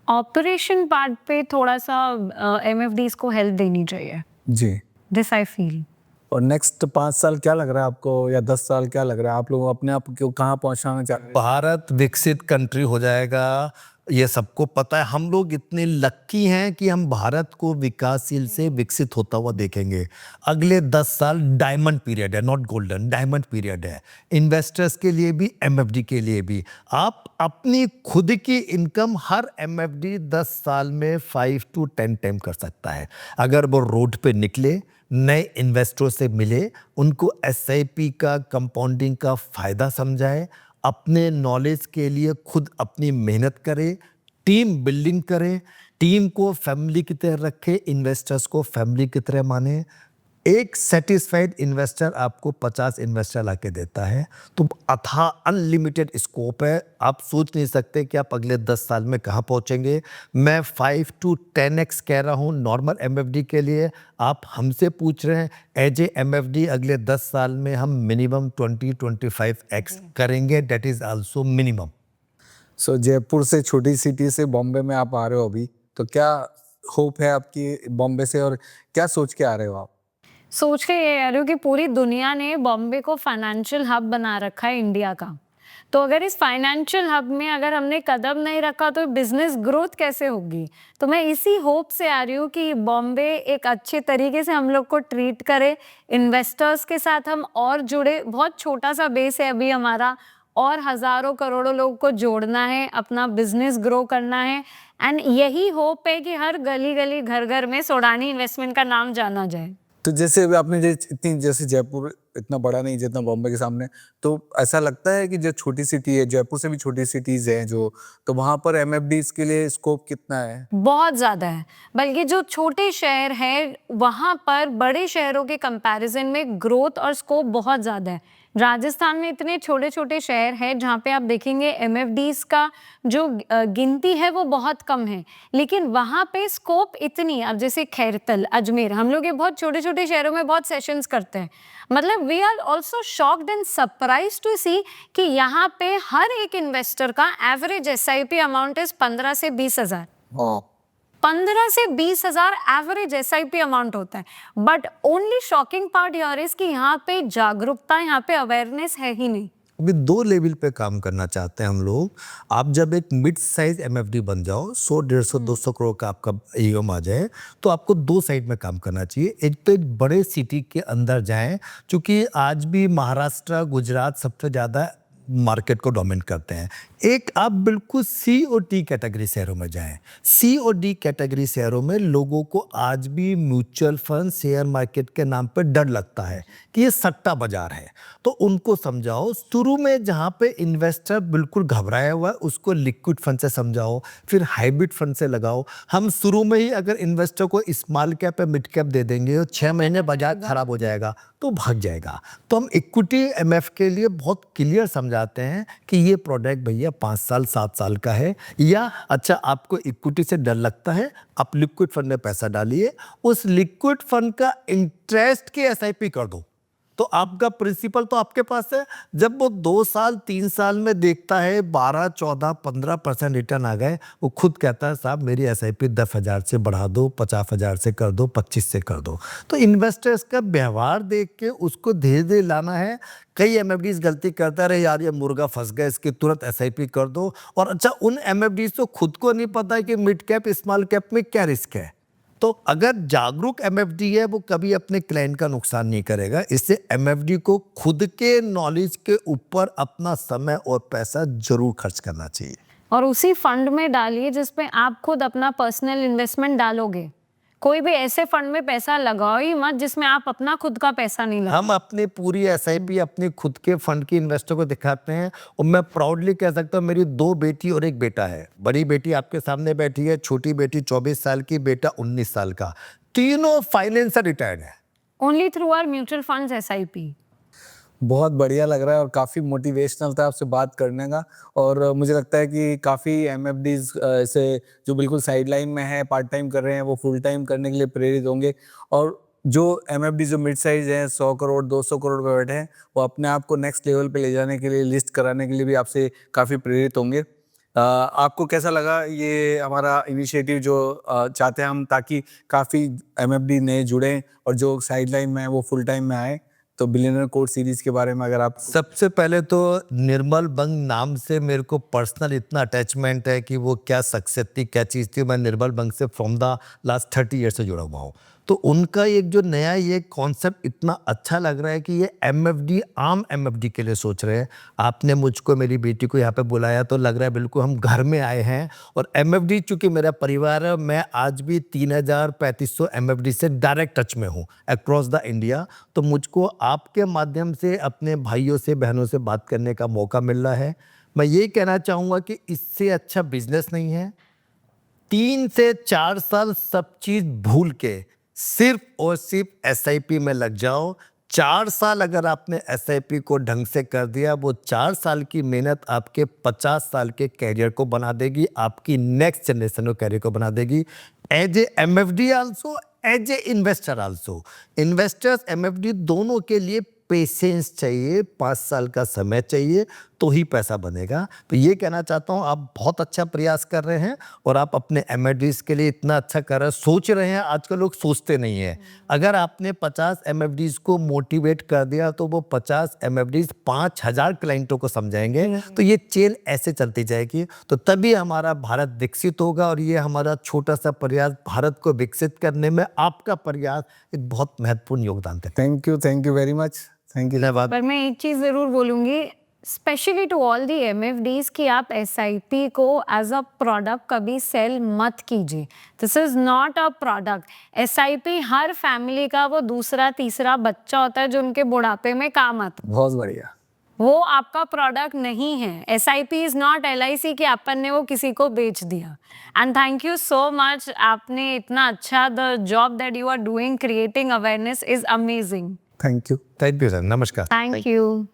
Operation part पे थोड़ा सा एमएफडीज को हेल्प देनी चाहिए, जी। This I feel. और नेक्स्ट 5 साल क्या लग रहा है आपको, या 10 साल क्या लग रहा है? आप लोग अपने आप को कहाँ पहुँचाना चाह रहे हैं? भारत विकसित कंट्री हो जाएगा, ये सबको पता है। हम लोग इतने लक्की हैं कि हम भारत को विकासशील से विकसित होता हुआ देखेंगे। अगले 10 साल डायमंड पीरियड है, नॉट गोल्डन, डायमंड पीरियड है। इन्वेस्टर्स के लिए भी, एमएफडी के लिए भी। आप अपनी खुद की इनकम हर एमएफडी 10 साल में 5 to 10 टाइम कर सकता है। अगर वो रोड पे निकले, नए इन्वेस्टरों से मिले, उनको एसआईपी का, कंपाउंडिंग का फ़ायदा समझाए, अपने नॉलेज के लिए खुद अपनी मेहनत करें, टीम बिल्डिंग करें, टीम को फैमिली की तरह रखें, इन्वेस्टर्स को फैमिली की तरह माने। एक सेटिस्फाइड इन्वेस्टर आपको 50 इन्वेस्टर लाके देता है। तो अथाह अनलिमिटेड स्कोप है। आप सोच नहीं सकते कि आप अगले 10 साल में कहाँ पहुँचेंगे। मैं 5 to 10x कह रहा हूँ नॉर्मल एमएफडी के लिए। आप हमसे पूछ रहे हैं एज ए एमएफडी अगले 10 साल में हम मिनिमम 20-25x करेंगे। That is also minimum. So Jaipur से, छोटी सिटी से बॉम्बे में आप आ रहे हो अभी, तो क्या होप है आपकी बॉम्बे से, और क्या सोच के आ रहे हो आप? सोच के ये आ रही हूँ कि पूरी दुनिया ने बॉम्बे को फाइनेंशियल हब बना रखा है इंडिया का। तो अगर इस फाइनेंशियल हब में अगर हमने कदम नहीं रखा तो बिजनेस ग्रोथ कैसे होगी? तो मैं इसी होप से आ रही हूँ कि बॉम्बे एक अच्छे तरीके से हम लोग को ट्रीट करे, इन्वेस्टर्स के साथ हम और जुड़े। बहुत छोटा सा बेस है अभी हमारा, और हजारों करोड़ों लोगों को जोड़ना है, अपना बिजनेस ग्रो करना है। एंड यही होप है कि हर गली गली घर घर में सोडानी इन्वेस्टमेंट का नाम जाना जाए। तो जैसे अभी आपने इतनी, जैसे जयपुर इतना बड़ा नहीं जितना बॉम्बे के सामने, तो ऐसा लगता है कि जो छोटी सिटी है, जयपुर से भी छोटी सिटीज हैं जो, तो वहां पर एमएफडीज के लिए स्कोप कितना है? बहुत ज़्यादा है, बल्कि जो छोटे शहर हैं वहाँ पर बड़े शहरों के कंपैरिजन में ग्रोथ और स्कोप बहुत ज़्यादा है। राजस्थान में इतने छोटे छोटे शहर हैं जहाँ पे आप देखेंगे एमएफडीज का जो गिनती है वो बहुत कम है, लेकिन वहाँ पे स्कोप इतनी, अब जैसे खैरतल, अजमेर, हम लोग ये बहुत छोटे छोटे शहरों में बहुत सेशंस करते हैं। मतलब we are also shocked and surprise to see कि यहाँ पे हर एक इन्वेस्टर का एवरेज एसआईपी अमाउंट इज 15 से 20 हज़ार। 15 से 20 हज़ार एवरेज एसआईपी अमाउंट होता है। But only shocking part here is कि यहाँ पे जागरूकता, यहाँ पे अवेयरनेस है ही नहीं। अभी दो लेवल पे काम करना चाहते हैं हम लोग। आप जब एक मिड साइज एमएफडी बन जाओ, 100, 150, 200 करोड़ का आपका ईएम आ जाए, तो आपको दो साइड में काम करना चाहिए। एक तो एक बड़े सिटी के अंदर जाएं, क्योंकि आज भी महाराष्ट्र, गुजरात सबसे ज़्यादा मार्केट को डोमिनेट करते हैं। एक आप बिल्कुल सी और डी कैटेगरी शहरों में जाएं। सी और डी कैटेगरी शहरों में लोगों को आज भी म्यूचुअल फंड, शेयर मार्केट के नाम पर डर लगता है कि ये सट्टा बाजार है। तो उनको समझाओ, शुरू में जहाँ पे इन्वेस्टर बिल्कुल घबराया हुआ है उसको लिक्विड फंड से समझाओ, फिर हाइब्रिड फंड से लगाओ। हम शुरू में ही अगर इन्वेस्टर को स्मॉल कैप या मिड कैप दे देंगे और 6 महीने बाजार खराब हो जाएगा तो भाग जाएगा। तो हम इक्विटी एमएफ के लिए बहुत क्लियर समझाते हैं कि ये प्रोडक्ट भैया 5 साल 7 साल का है, या अच्छा आपको इक्विटी से डर लगता है, आप लिक्विड फंड में पैसा डालिए, उस लिक्विड फंड का इंटरेस्ट की एसआईपी कर दो, तो आपका प्रिंसिपल तो आपके पास है। जब वो 2 साल 3 साल में देखता है 12, 14, 15% रिटर्न आ गए, वो खुद कहता है साहब मेरी एसआईपी 10,000 से बढ़ा दो, 50,000 से कर दो, 25 से कर दो। तो इन्वेस्टर्स का व्यवहार देख के उसको धीरे धीरे लाना है। कई एमएफडीज गलती करता रहे, यार ये मुर्गा फंस गया, इसकी तुरंत एसआईपी कर दो। और अच्छा उन एमएफडीज तो खुद को नहीं पता है कि मिड कैप स्मॉल कैप में क्या रिस्क है। तो अगर जागरूक एमएफडी है वो कभी अपने क्लाइंट का नुकसान नहीं करेगा। इससे एमएफडी को खुद के नॉलेज के ऊपर अपना समय और पैसा जरूर खर्च करना चाहिए, और उसी फंड में डालिए जिसमें आप खुद अपना पर्सनल इन्वेस्टमेंट डालोगे। कोई भी ऐसे फंड में पैसा लगाओ ही मत जिसमें आप अपना खुद का पैसा नहीं लगाओ। हम अपनी पूरी एसआईपी अपने खुद के फंड की इन्वेस्टर को दिखाते हैं। और मैं प्राउडली कह सकता हूँ मेरी 2 बेटी और 1 बेटा है। बड़ी बेटी आपके सामने बैठी है, छोटी बेटी 24 साल की, बेटा 19 साल का। तीनों फाइनेंस से रिटायर्ड है। Only through our mutual funds SIP. बहुत बढ़िया लग रहा है और काफ़ी मोटिवेशनल था आपसे बात करने का। और मुझे लगता है कि काफ़ी एमएफडीज से जो बिल्कुल साइडलाइन में है, पार्ट टाइम कर रहे हैं, वो फुल टाइम करने के लिए प्रेरित होंगे। और जो एमएफडी जो मिड साइज हैं, 100 करोड़ 200 करोड़ पे बैठे हैं, वो अपने आप को नेक्स्ट लेवल पे ले जाने के लिए, लिस्ट कराने के लिए भी आपसे काफ़ी प्रेरित होंगे। आपको कैसा लगा ये हमारा इनिशिएटिव जो चाहते हैं हम, ताकि काफ़ी एमएफडी नए जुड़ें और जो साइडलाइन में है वो फुल टाइम में आए? तो बिलियनर कोड सीरीज के बारे में अगर आप... सबसे पहले तो निर्मल बंग नाम से मेरे को पर्सनल इतना अटैचमेंट है कि वो क्या सक्सेस थी, क्या चीज़ थी। मैं निर्मल बंग से फ्रॉम द लास्ट 30 ईयर से जुड़ा हुआ हूँ। तो उनका एक जो नया ये कॉन्सेप्ट इतना अच्छा लग रहा है कि ये एमएफडी आम एमएफडी के लिए सोच रहे हैं। आपने मुझको, मेरी बेटी को यहाँ पे बुलाया तो लग रहा है बिल्कुल हम घर में आए हैं। और एमएफडी चूँकि मेरा परिवार है, मैं आज भी 3,3500 एमएफडी से डायरेक्ट टच में हूँ अक्रॉस द इंडिया। तो मुझको आपके माध्यम से अपने भाइयों से, बहनों से बात करने का मौका मिल रहा है। मैं ये कहना चाहूँगा कि इससे अच्छा बिजनेस नहीं है। 3 से 4 साल सब चीज़ भूल के सिर्फ और सिर्फ एसआईपी में लग जाओ। 4 साल अगर आपने एसआईपी को ढंग से कर दिया, वो 4 साल की मेहनत आपके 50 साल के कैरियर को बना देगी, आपकी नेक्स्ट जनरेशन को कैरियर को बना देगी। As a MFD also, as a investor also. Investors MFD दोनों के लिए पेशेंस चाहिए, 5 साल का समय चाहिए, तो ही पैसा बनेगा। तो ये कहना चाहता हूँ, आप बहुत अच्छा प्रयास कर रहे हैं और आप अपने एमएफडीज के लिए इतना अच्छा कर रहे हैं, सोच रहे हैं। आजकल लोग सोचते नहीं हैं। अगर आपने 50 एमएफडीज को मोटिवेट कर दिया तो वो 50 एमएफडीज 5000 क्लाइंटों को समझाएंगे, तो ये चेन ऐसे चलती जाएगी। तो तभी हमारा भारत विकसित होगा और ये हमारा छोटा सा प्रयास भारत को विकसित करने में आपका प्रयास एक बहुत महत्वपूर्ण योगदान देता thank you very much, thank you. है। पर मैं एक चीज जरूर बोलूंगी, स्पेशली टू ऑल दी एमएफडीज, कि आप एसआईपी को एज अ प्रोडक्ट कभी सेल मत कीजिए। This is not a product. SIP her family का वो दूसरा तीसरा बच्चा होता है जो उनके बुढ़ापे में काम आता है। बहुत बढ़िया। वो आपका प्रोडक्ट नहीं है। एसआईपी इज नॉट एलआईसी कि अपन ने वो किसी को बेच दिया। And thank you so much, आपने इतना अच्छा the job that you are doing creating awareness is amazing. Thank you. Thank you sir, नमस्कार। Thank you.